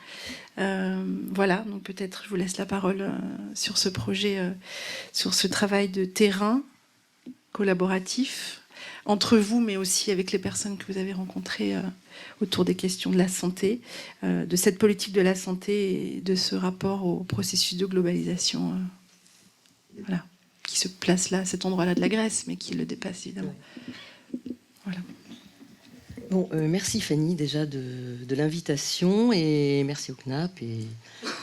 Voilà, donc peut-être je vous laisse la parole sur ce projet, sur ce travail de terrain collaboratif entre vous, mais aussi avec les personnes que vous avez rencontrées autour des questions de la santé, de cette politique de la santé et de ce rapport au processus de globalisation voilà, qui se place là, à cet endroit-là de la Grèce, mais qui le dépasse évidemment. Voilà. Bon, merci Fanny déjà de l'invitation et merci au CNAP et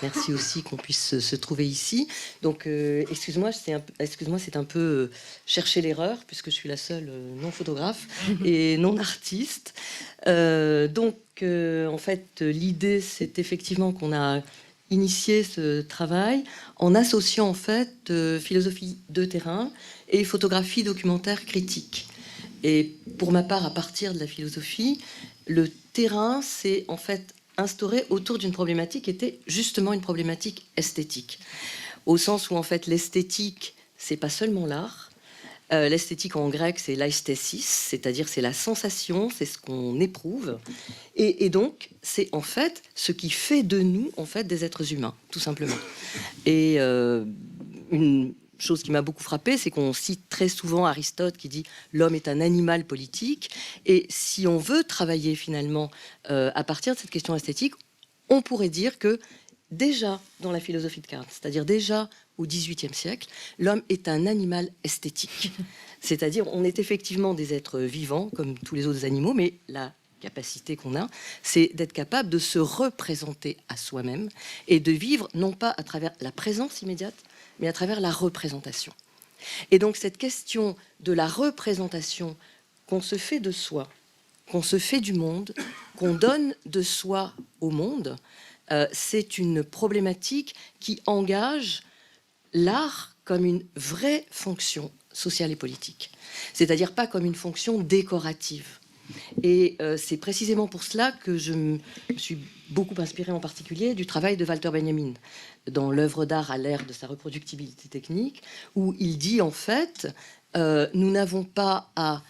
merci aussi qu'on puisse se trouver ici. Donc excuse-moi, c'est un peu chercher l'erreur puisque je suis la seule non photographe et non artiste. Donc en fait l'idée c'est effectivement qu'on a initié ce travail en associant en fait philosophie de terrain et photographie documentaire critique. Et pour ma part, à partir de la philosophie, le terrain s'est en fait instauré autour d'une problématique qui était justement une problématique esthétique. Au sens où en fait l'esthétique, c'est pas seulement l'art. L'esthétique en grec, c'est l'aesthesis, c'est-à-dire c'est la sensation, c'est ce qu'on éprouve. Et donc, c'est en fait ce qui fait de nous en fait des êtres humains, tout simplement. Et une chose qui m'a beaucoup frappée, c'est qu'on cite très souvent Aristote qui dit « l'homme est un animal politique ». Et si on veut travailler finalement à partir de cette question esthétique, on pourrait dire que déjà dans la philosophie de Kant, c'est-à-dire déjà au XVIIIe siècle, l'homme est un animal esthétique. C'est-à-dire on est effectivement des êtres vivants comme tous les autres animaux, mais la capacité qu'on a, c'est d'être capable de se représenter à soi-même et de vivre non pas à travers la présence immédiate, mais à travers la représentation. Et donc cette question de la représentation qu'on se fait de soi, qu'on se fait du monde, qu'on donne de soi au monde, c'est une problématique qui engage l'art comme une vraie fonction sociale et politique. C'est-à-dire pas comme une fonction décorative. Et c'est précisément pour cela que je me suis beaucoup inspirée en particulier du travail de Walter Benjamin dans l'œuvre d'art à l'ère de sa reproductibilité technique, où il dit en fait nous n'avons pas à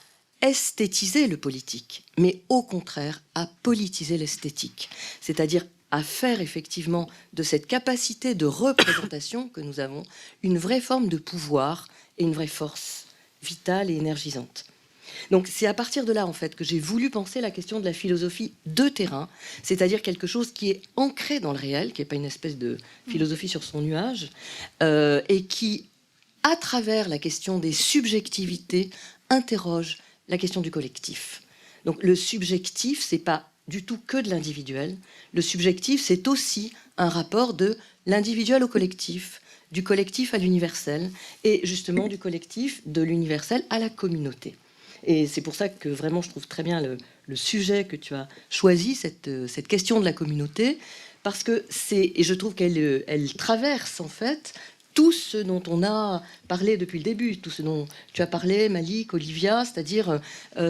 esthétiser le politique, mais au contraire à politiser l'esthétique, c'est-à-dire à faire effectivement de cette capacité de représentation que nous avons une vraie forme de pouvoir et une vraie force vitale et énergisante. Donc c'est à partir de là en fait que j'ai voulu penser la question de la philosophie de terrain, c'est-à-dire quelque chose qui est ancré dans le réel, qui n'est pas une espèce de philosophie sur son nuage, et qui, à travers la question des subjectivités, interroge la question du collectif. Donc le subjectif, c'est pas du tout que de l'individuel. Le subjectif, c'est aussi un rapport de l'individuel au collectif, du collectif à l'universel, et justement du collectif, de l'universel à la communauté. Et c'est pour ça que vraiment je trouve très bien le sujet que tu as choisi, cette question de la communauté, parce que c'est, et je trouve elle traverse en fait tout ce dont on a parlé depuis le début, tout ce dont tu as parlé, Malik, Olivia, c'est-à-dire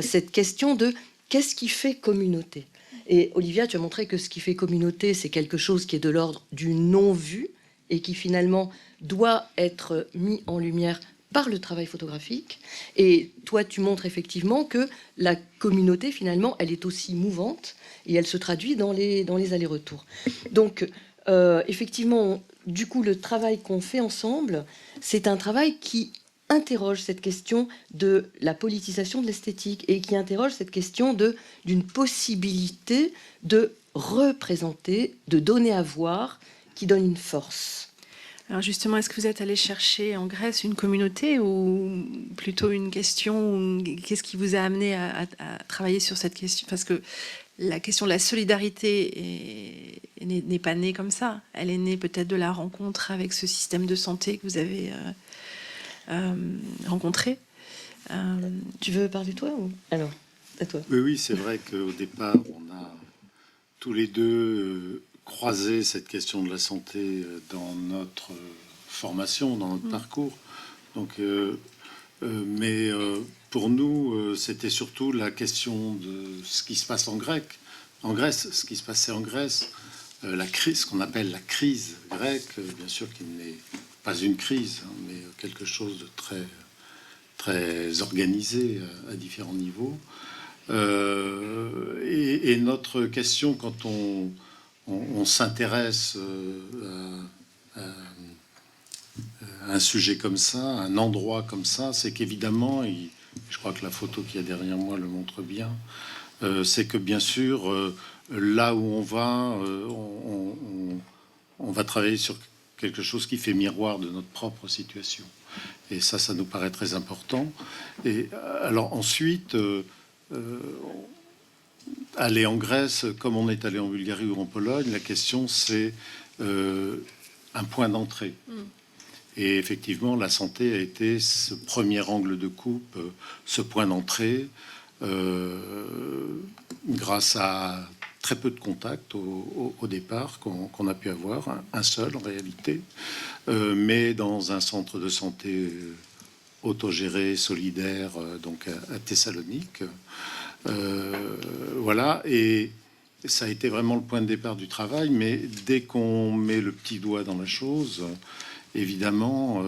cette question de qu'est-ce qui fait communauté. Et Olivia, tu as montré que ce qui fait communauté, c'est quelque chose qui est de l'ordre du non-vu et qui finalement doit être mis en lumière par le travail photographique. Et toi, tu montres effectivement que la communauté, finalement, elle est aussi mouvante et elle se traduit dans les allers-retours. Donc, effectivement, du coup, le travail qu'on fait ensemble, c'est un travail qui interroge cette question de la politisation de l'esthétique et qui interroge cette question d'une possibilité de représenter, de donner à voir, qui donne une force. Alors justement, est-ce que vous êtes allé chercher en Grèce une communauté ou plutôt une question? Qu'est-ce qui vous a amené à travailler sur cette question? Parce que la question de la solidarité n'est pas née comme ça. Elle est née peut-être de la rencontre avec ce système de santé que vous avez rencontré. Tu veux parler toi ou... Alors, à toi. Oui, c'est vrai qu'au départ, on a tous les deux croisé cette question de la santé dans notre formation, dans notre parcours. Donc, mais pour nous, c'était surtout la question de ce qui se passe en Grèce, ce qui se passait en Grèce, la crise, ce qu'on appelle la crise grecque, bien sûr qui n'est pas une crise, hein, mais quelque chose de très organisé à différents niveaux. Et notre question, quand on s'intéresse à un sujet comme ça, un endroit comme ça, c'est qu'évidemment, je crois que la photo qui est derrière moi le montre bien, c'est que bien sûr, là où on va travailler sur quelque chose qui fait miroir de notre propre situation. Et ça nous paraît très important. Et alors ensuite, aller en Grèce, comme on est allé en Bulgarie ou en Pologne, la question c'est un point d'entrée. Et effectivement, la santé a été ce premier angle de coupe, ce point d'entrée, grâce à très peu de contacts au départ qu'on a pu avoir, un seul en réalité, mais dans un centre de santé autogéré, solidaire, donc à Thessalonique. Voilà, et ça a été vraiment le point de départ du travail, mais dès qu'on met le petit doigt dans la chose, évidemment,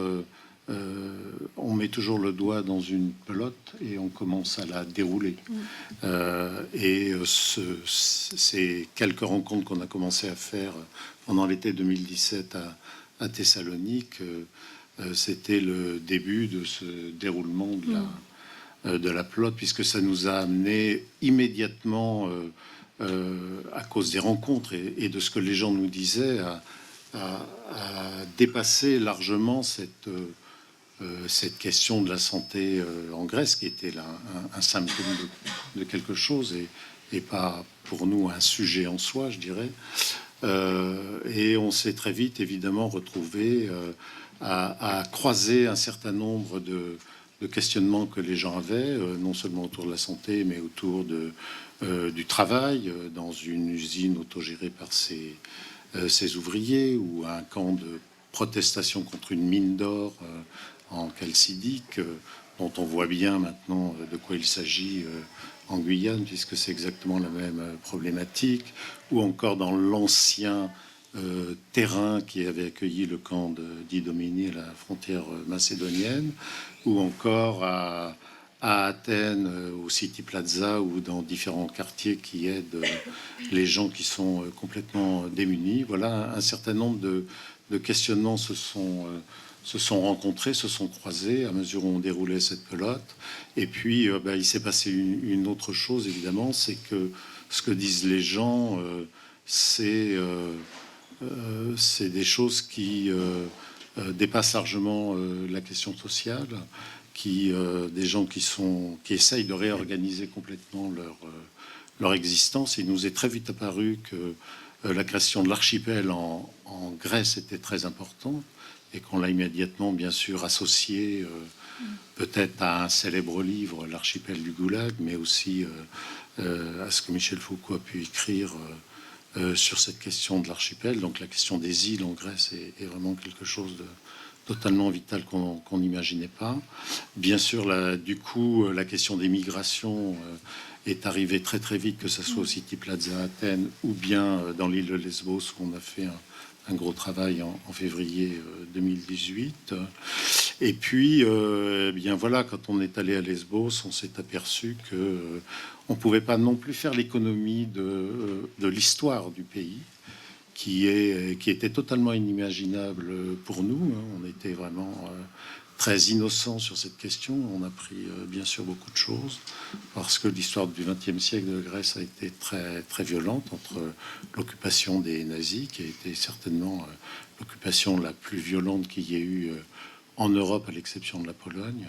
on met toujours le doigt dans une pelote et on commence à la dérouler. Et ces quelques rencontres qu'on a commencé à faire pendant l'été 2017 à Thessalonique, c'était le début de ce déroulement de la pelote, puisque ça nous a amené immédiatement, à cause des rencontres et de ce que les gens nous disaient, à dépasser largement cette question de la santé en Grèce, qui était là un symptôme de quelque chose et pas pour nous un sujet en soi, je dirais. Et on s'est très vite évidemment retrouvé à croiser un certain nombre de questionnements que les gens avaient, non seulement autour de la santé, mais autour du travail, dans une usine autogérée par ses ouvriers, ou un camp de protestation contre une mine d'or en calcidique, dont on voit bien maintenant de quoi il s'agit en Guyane, puisque c'est exactement la même problématique, ou encore dans l'ancien terrain qui avait accueilli le camp d'Idomeni à la frontière macédonienne, ou encore à Athènes, au City Plaza, ou dans différents quartiers qui aident les gens qui sont complètement démunis. Voilà, un certain nombre de questionnements se se sont rencontrés, se sont croisés à mesure où on déroulait cette pelote. Et puis, il s'est passé une autre chose, évidemment, c'est que ce que disent les gens, c'est des choses qui dépassent largement la question sociale, des gens qui essayent de réorganiser complètement leur existence. Il nous est très vite apparu que la création de l'archipel en Grèce était très importante, et qu'on l'a immédiatement, bien sûr, associé peut-être à un célèbre livre, L'archipel du Goulag, mais aussi à ce que Michel Foucault a pu écrire sur cette question de l'archipel. Donc la question des îles en Grèce est vraiment quelque chose de totalement vital qu'on n'imaginait pas. Bien sûr, du coup, la question des migrations est arrivée très très vite, que ce soit au City Plaza à Athènes ou bien dans l'île de Lesbos, où on a fait un gros travail en février 2018. Et puis, bien voilà, quand on est allé à Lesbos, on s'est aperçu que on pouvait pas non plus faire l'économie de l'histoire du pays, qui était totalement inimaginable pour nous. On était vraiment très innocents sur cette question. On a appris bien sûr beaucoup de choses, parce que l'histoire du XXe siècle de Grèce a été très, très violente, entre l'occupation des nazis, qui a été certainement l'occupation la plus violente qu'il y ait eu en Europe, à l'exception de la Pologne,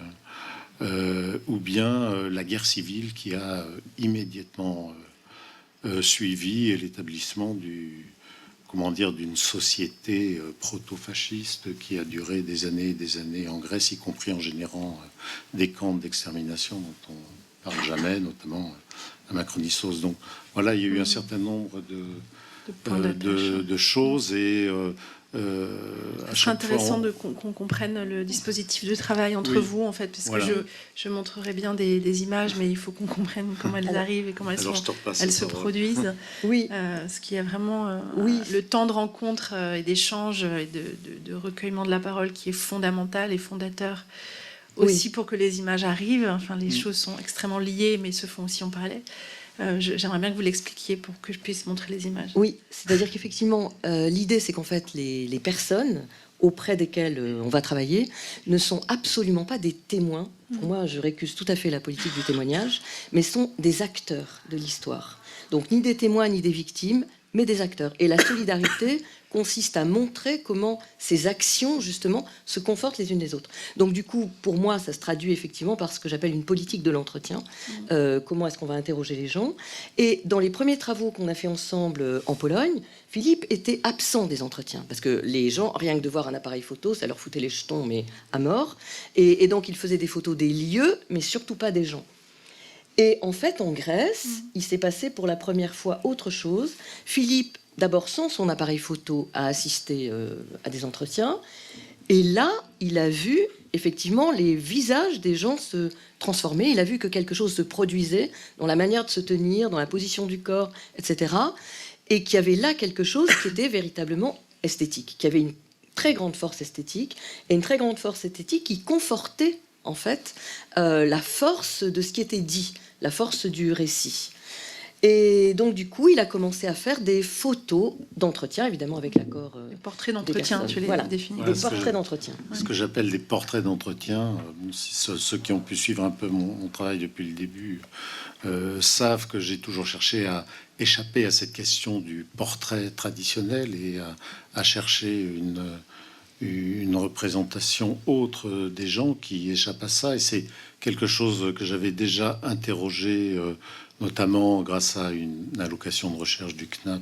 ou bien la guerre civile qui a immédiatement suivi, et l'établissement d'une société proto-fasciste qui a duré des années et des années en Grèce, y compris en générant des camps d'extermination dont on parle jamais, notamment la Macronissos. Donc voilà, il y a eu un certain nombre de choses, et Ce serait intéressant qu'on comprenne le dispositif de travail entre vous, en fait, parce que je montrerai bien des images, mais il faut qu'on comprenne comment elles arrivent et comment elles se produisent. Oui. Ce qui est vraiment le temps de rencontre et d'échange et de recueillement de la parole qui est fondamental et fondateur aussi pour que les images arrivent. Enfin, les choses sont extrêmement liées, mais se font aussi en parallèle. J'aimerais bien que vous l'expliquiez pour que je puisse montrer les images. Oui, c'est-à-dire qu'effectivement, l'idée, c'est qu'en fait, les personnes auprès desquelles on va travailler ne sont absolument pas des témoins. Pour moi, je récuse tout à fait la politique du témoignage, mais sont des acteurs de l'histoire. Donc, ni des témoins, ni des victimes, mais des acteurs. Et la solidarité consiste à montrer comment ces actions, justement, se confortent les unes des autres. Donc, du coup, pour moi, ça se traduit effectivement par ce que j'appelle une politique de l'entretien. Comment est-ce qu'on va interroger les gens? Et dans les premiers travaux qu'on a fait ensemble en Pologne, Philippe était absent des entretiens, parce que les gens, rien que de voir un appareil photo, ça leur foutait les jetons, mais à mort. Et donc, il faisait des photos des lieux, mais surtout pas des gens. Et en fait, en Grèce, il s'est passé pour la première fois autre chose. Philippe, d'abord sans son appareil photo, a assisté à des entretiens. Et là, il a vu effectivement les visages des gens se transformer. Il a vu que quelque chose se produisait dans la manière de se tenir, dans la position du corps, etc. Et qu'il y avait là quelque chose qui était véritablement esthétique, qui avait une très grande force esthétique, et une très grande force esthétique qui confortait en fait la force de ce qui était dit, la force du récit. Et donc du coup, il a commencé à faire des photos d'entretien, évidemment avec l'accord des portraits d'entretien, tu les définis. Des portraits d'entretien. Ce que j'appelle des portraits d'entretien. Ceux qui ont pu suivre un peu mon travail depuis le début savent que j'ai toujours cherché à échapper à cette question du portrait traditionnel et à chercher une représentation autre des gens qui échappent à ça. Et c'est quelque chose que j'avais déjà interrogé, notamment grâce à une allocation de recherche du CNAP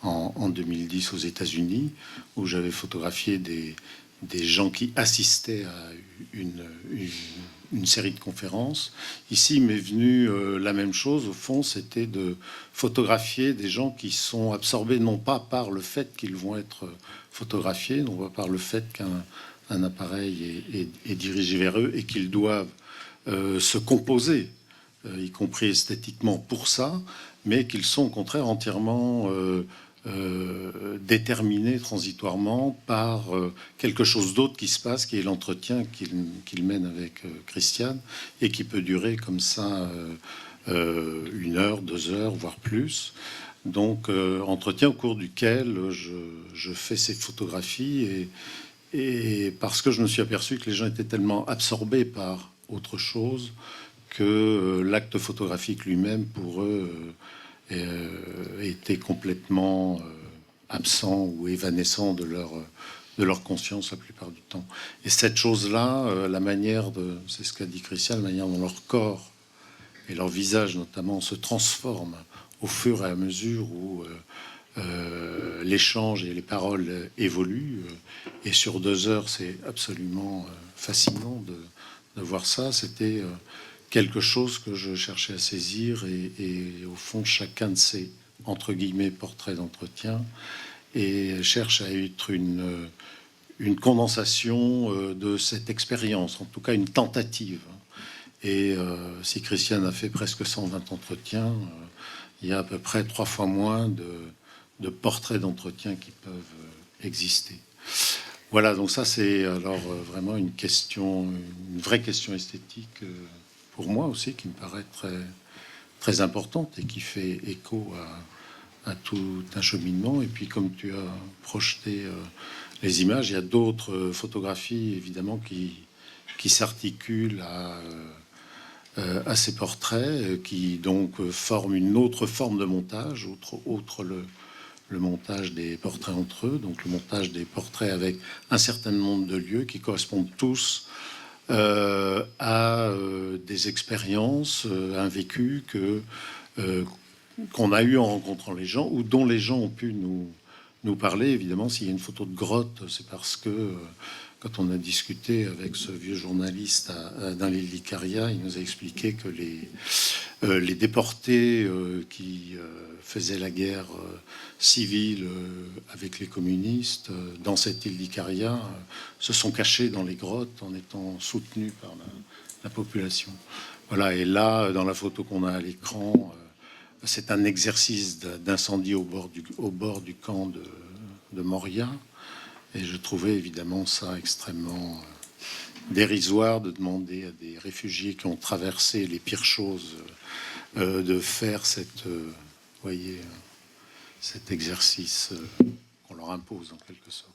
en 2010 aux États-Unis, où j'avais photographié des gens qui assistaient à une série de conférences. Ici m'est venue la même chose. Au fond, c'était de photographier des gens qui sont absorbés non pas par le fait qu'ils vont être photographiés, non pas par le fait qu'un appareil est dirigé vers eux et qu'ils doivent se composer, y compris esthétiquement pour ça, mais qu'ils sont au contraire entièrement déterminés transitoirement par quelque chose d'autre qui se passe, qui est l'entretien qu'il mène avec Christiane, et qui peut durer comme ça 1 heure, 2 heures, voire plus. Donc entretien au cours duquel je fais ces photographies et parce que je me suis aperçu que les gens étaient tellement absorbés par autre chose que l'acte photographique lui-même, pour eux, était complètement absent ou évanescent de leur conscience la plupart du temps. Et cette chose-là, la manière c'est ce qu'a dit Christian, la manière dont leur corps et leur visage notamment se transforment au fur et à mesure où l'échange et les paroles évoluent. Et sur 2 heures, c'est absolument fascinant de voir ça. C'était quelque chose que je cherchais à saisir. Et au fond, chacun de ces, entre guillemets, portraits d'entretien et cherche à être une condensation de cette expérience, en tout cas une tentative. Et si Christiane a fait presque 120 entretiens, il y a à peu près 3 fois moins de portraits d'entretien qui peuvent exister. Voilà, donc ça c'est alors vraiment une vraie question esthétique pour moi aussi, qui me paraît très, très importante et qui fait écho à tout un cheminement. Et puis comme tu as projeté les images, il y a d'autres photographies évidemment qui s'articulent à ces portraits, qui donc forment une autre forme de montage, outre le montage des portraits entre eux, donc le montage des portraits avec un certain nombre de lieux qui correspondent tous à des expériences, un vécu qu'on a eu en rencontrant les gens, ou dont les gens ont pu nous parler. Évidemment, s'il y a une photo de grotte, c'est parce que quand on a discuté avec ce vieux journaliste dans l'île d'Icaria, il nous a expliqué que les déportés qui faisaient la guerre civile avec les communistes dans cette île d'Icaria se sont cachés dans les grottes en étant soutenus par la population. Voilà, et là, dans la photo qu'on a à l'écran, c'est un exercice d'incendie au bord du camp de Moria. Et je trouvais évidemment ça extrêmement dérisoire de demander à des réfugiés qui ont traversé les pires choses de faire cet exercice qu'on leur impose en quelque sorte.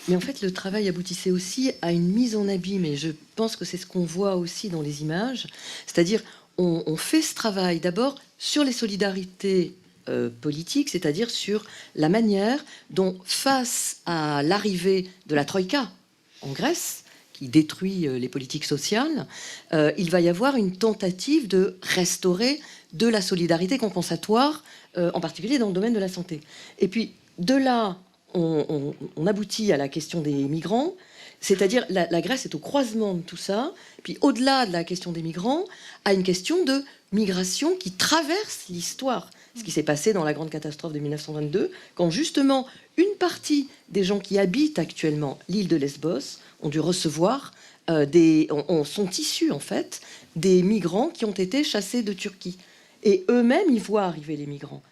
Mais en fait, le travail aboutissait aussi à une mise en abîme, et je pense que c'est ce qu'on voit aussi dans les images. C'est-à-dire, on fait ce travail d'abord sur les solidarités politique, c'est-à-dire sur la manière dont, face à l'arrivée de la Troïka en Grèce, qui détruit les politiques sociales, il va y avoir une tentative de restaurer de la solidarité compensatoire, en particulier dans le domaine de la santé. Et puis, de là, on aboutit à la question des migrants, c'est-à-dire la Grèce est au croisement de tout ça, puis au-delà de la question des migrants, à une question de migration qui traverse l'histoire. Ce qui s'est passé dans la grande catastrophe de 1922, quand justement une partie des gens qui habitent actuellement l'île de Lesbos ont dû recevoir sont issus en fait des migrants qui ont été chassés de Turquie. Et eux-mêmes, ils voient arriver les migrants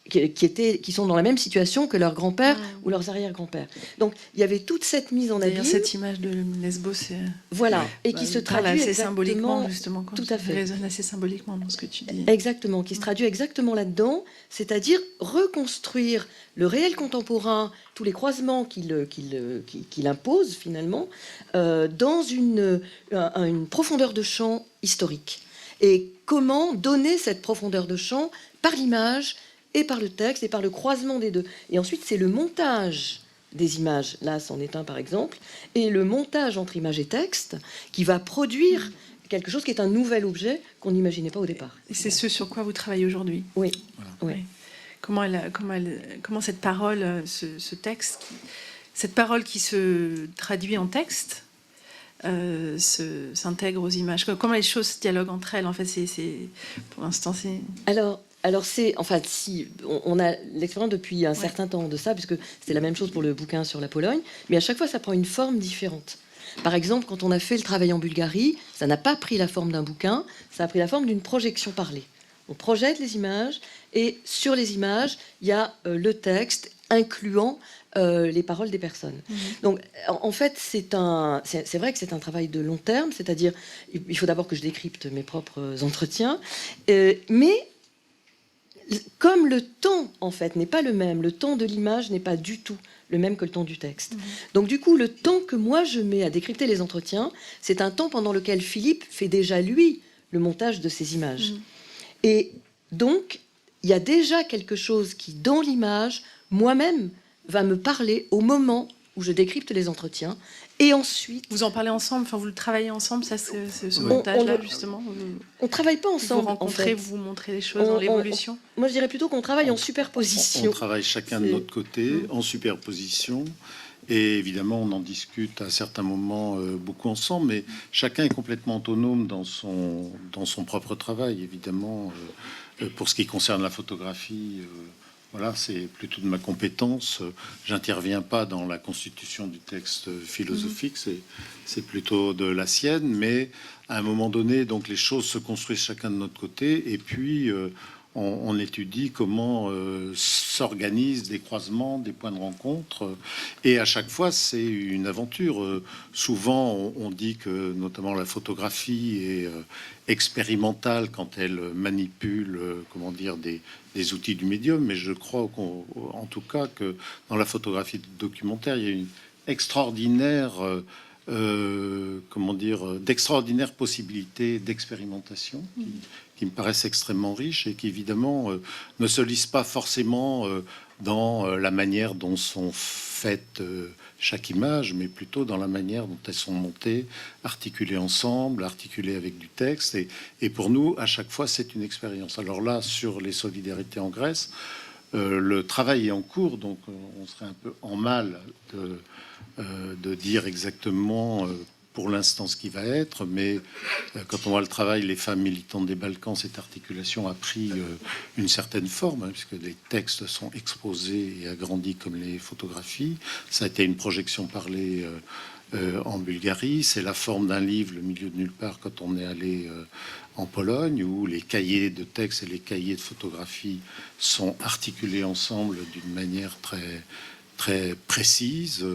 qui sont dans la même situation que leurs grands-pères ou leurs arrière-grands-pères. Donc il y avait toute cette mise en abîme. Cette image de Lesbos, voilà, et qui se traduit assez symboliquement, justement, tout à fait, résonne assez symboliquement dans ce que tu dis. Exactement, qui se traduit exactement là-dedans, c'est-à-dire reconstruire le réel contemporain, tous les croisements qu'il impose finalement, dans une profondeur de champ historique. Et comment donner cette profondeur de champ par l'image et par le texte et par le croisement des deux. Et ensuite, c'est le montage des images, là c'en est un par exemple, et le montage entre image et texte qui va produire quelque chose qui est un nouvel objet qu'on n'imaginait pas au départ. Et c'est ce sur quoi vous travaillez aujourd'hui. Oui. Voilà. Oui. Comment cette parole, ce texte, cette parole qui se traduit en texte, s'intègre aux images. Comment les choses se dialoguent entre elles. En fait, pour l'instant, c'est... Alors c'est, enfin, si on a l'expérience depuis un certain temps de ça, puisque c'est la même chose pour le bouquin sur la Pologne, mais à chaque fois ça prend une forme différente. Par exemple, quand on a fait le travail en Bulgarie, ça n'a pas pris la forme d'un bouquin, ça a pris la forme d'une projection parlée. On projette les images et sur les images, il y a le texte incluant les paroles des personnes. Donc, en fait, c'est vrai que c'est un travail de long terme, c'est-à-dire il faut d'abord que je décrypte mes propres entretiens, mais comme le temps, en fait, n'est pas le même, le temps de l'image n'est pas du tout le même que le temps du texte. Donc, du coup, le temps que moi je mets à décrypter les entretiens, c'est un temps pendant lequel Philippe fait déjà, lui, le montage de ces images. Et donc, il y a déjà quelque chose qui, dans l'image, moi-même, va me parler au moment où je décrypte les entretiens. Et ensuite... Vous en parlez ensemble, enfin, vous le travaillez ensemble, ça, ce On- montage-là, on- justement. On ne travaille pas Vous ensemble, rencontrez, en fait. vous montrez les choses dans l'évolution. Moi, je dirais plutôt qu'on travaille en On superposition. travaille chacun de notre côté, en superposition. Et évidemment, on en discute à certains moments beaucoup ensemble, mais chacun est complètement autonome dans son propre travail, évidemment. Pour ce qui concerne la photographie, voilà, c'est plutôt de ma compétence. J'interviens pas dans la constitution du texte philosophique, c'est plutôt de la sienne, mais à un moment donné, donc les choses se construisent chacun de notre côté, et puis on étudie comment s'organisent des croisements, des points de rencontre, et à chaque fois c'est une aventure. Souvent on dit que notamment la photographie est expérimentale quand elle manipule, comment dire, des outils du médium, mais je crois en tout cas que dans la photographie documentaire, il y a une extraordinaire comment dire, d'extraordinaires possibilités d'expérimentation qui me paraissent extrêmement riches et qui évidemment ne se lisent pas forcément dans la manière dont sont faites chaque image, mais plutôt dans la manière dont elles sont montées, articulées ensemble, articulées avec du texte. Et pour nous, à chaque fois, c'est une expérience. Alors là, sur les solidarités en Grèce, le travail est en cours, donc on serait un peu en mal de dire exactement pour l'instant ce qui va être, mais quand on voit le travail, les femmes militantes des Balkans, cette articulation a pris une certaine forme, hein, puisque les textes sont exposés et agrandis comme les photographies. Ça a été une projection parlée en Bulgarie. C'est la forme d'un livre, Le milieu de nulle part, quand on est allé en Pologne, où les cahiers de texte et les cahiers de photographie sont articulés ensemble d'une manière très précise.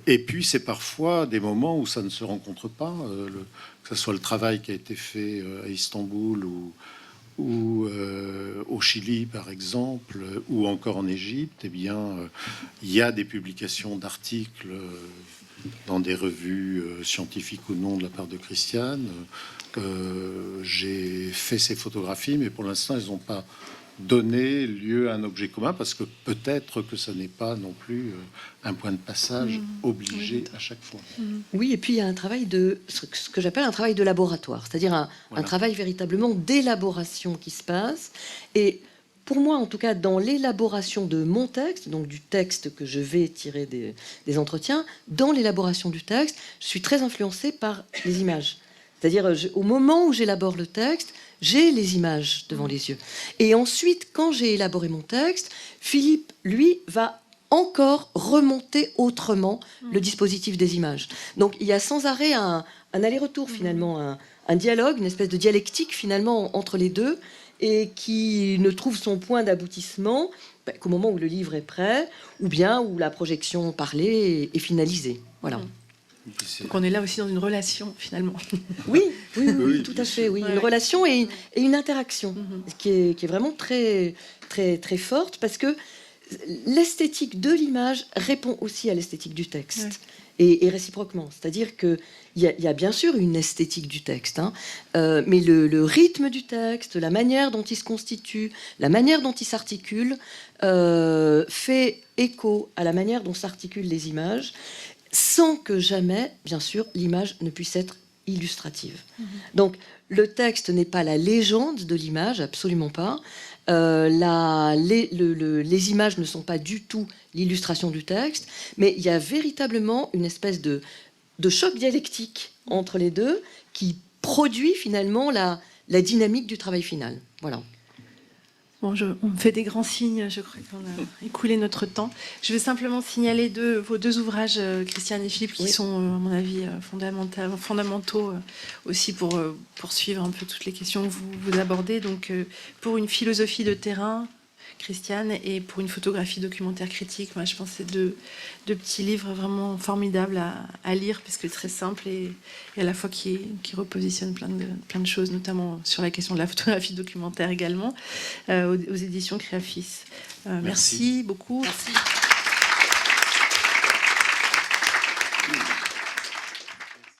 Et puis c'est parfois des moments où ça ne se rencontre pas, que ce soit le travail qui a été fait à Istanbul ou au Chili par exemple, ou encore en Égypte. Eh bien, il y a des publications d'articles dans des revues scientifiques ou non de la part de Christiane. J'ai fait ces photographies, mais pour l'instant, elles n'ont pas donné lieu à un objet commun, parce que peut-être que ce n'est pas non plus un point de passage obligé à chaque fois. Oui, et puis il y a un travail ce que j'appelle un travail de laboratoire, c'est-à-dire un travail véritablement d'élaboration qui se passe. Et pour moi, en tout cas, dans l'élaboration de mon texte, donc du texte que je vais tirer des entretiens, dans l'élaboration du texte, je suis très influencée par les images. C'est-à-dire, au moment où j'élabore le texte, j'ai les images devant les yeux. Et ensuite, quand j'ai élaboré mon texte, Philippe, lui, va encore remonter autrement le dispositif des images. Donc, il y a sans arrêt un aller-retour, finalement, un dialogue, une espèce de dialectique, finalement, entre les deux, et qui ne trouve son point d'aboutissement qu'au moment où le livre est prêt, ou bien où la projection parlée est finalisée. Voilà. Donc on est là aussi dans une relation, finalement. Oui, tout à fait. Oui. Ouais. Une relation et une interaction qui est vraiment très, très, très forte, parce que l'esthétique de l'image répond aussi à l'esthétique du texte. Et réciproquement. C'est-à-dire qu'il y a bien sûr une esthétique du texte, hein, mais le rythme du texte, la manière dont il se constitue, la manière dont il s'articule, fait écho à la manière dont s'articulent les images, sans que jamais, bien sûr, l'image ne puisse être illustrative. Donc, le texte n'est pas la légende de l'image, absolument pas. Les images ne sont pas du tout l'illustration du texte, mais il y a véritablement une espèce de choc dialectique entre les deux qui produit finalement la dynamique du travail final. Voilà. Bon, on me fait des grands signes, je crois qu'on a écoulé notre temps. Je vais simplement signaler vos deux ouvrages, Christiane et Philippe, qui sont, à mon avis, fondamentaux aussi pour poursuivre un peu toutes les questions que vous abordez. Donc, pour une philosophie de terrain, Christiane. Et pour une photographie documentaire critique, moi, je pense que c'est deux petits livres vraiment formidables à lire, parce que très simples et à la fois qui repositionnent plein de choses, notamment sur la question de la photographie documentaire également, aux éditions Créafis. Merci beaucoup. Merci.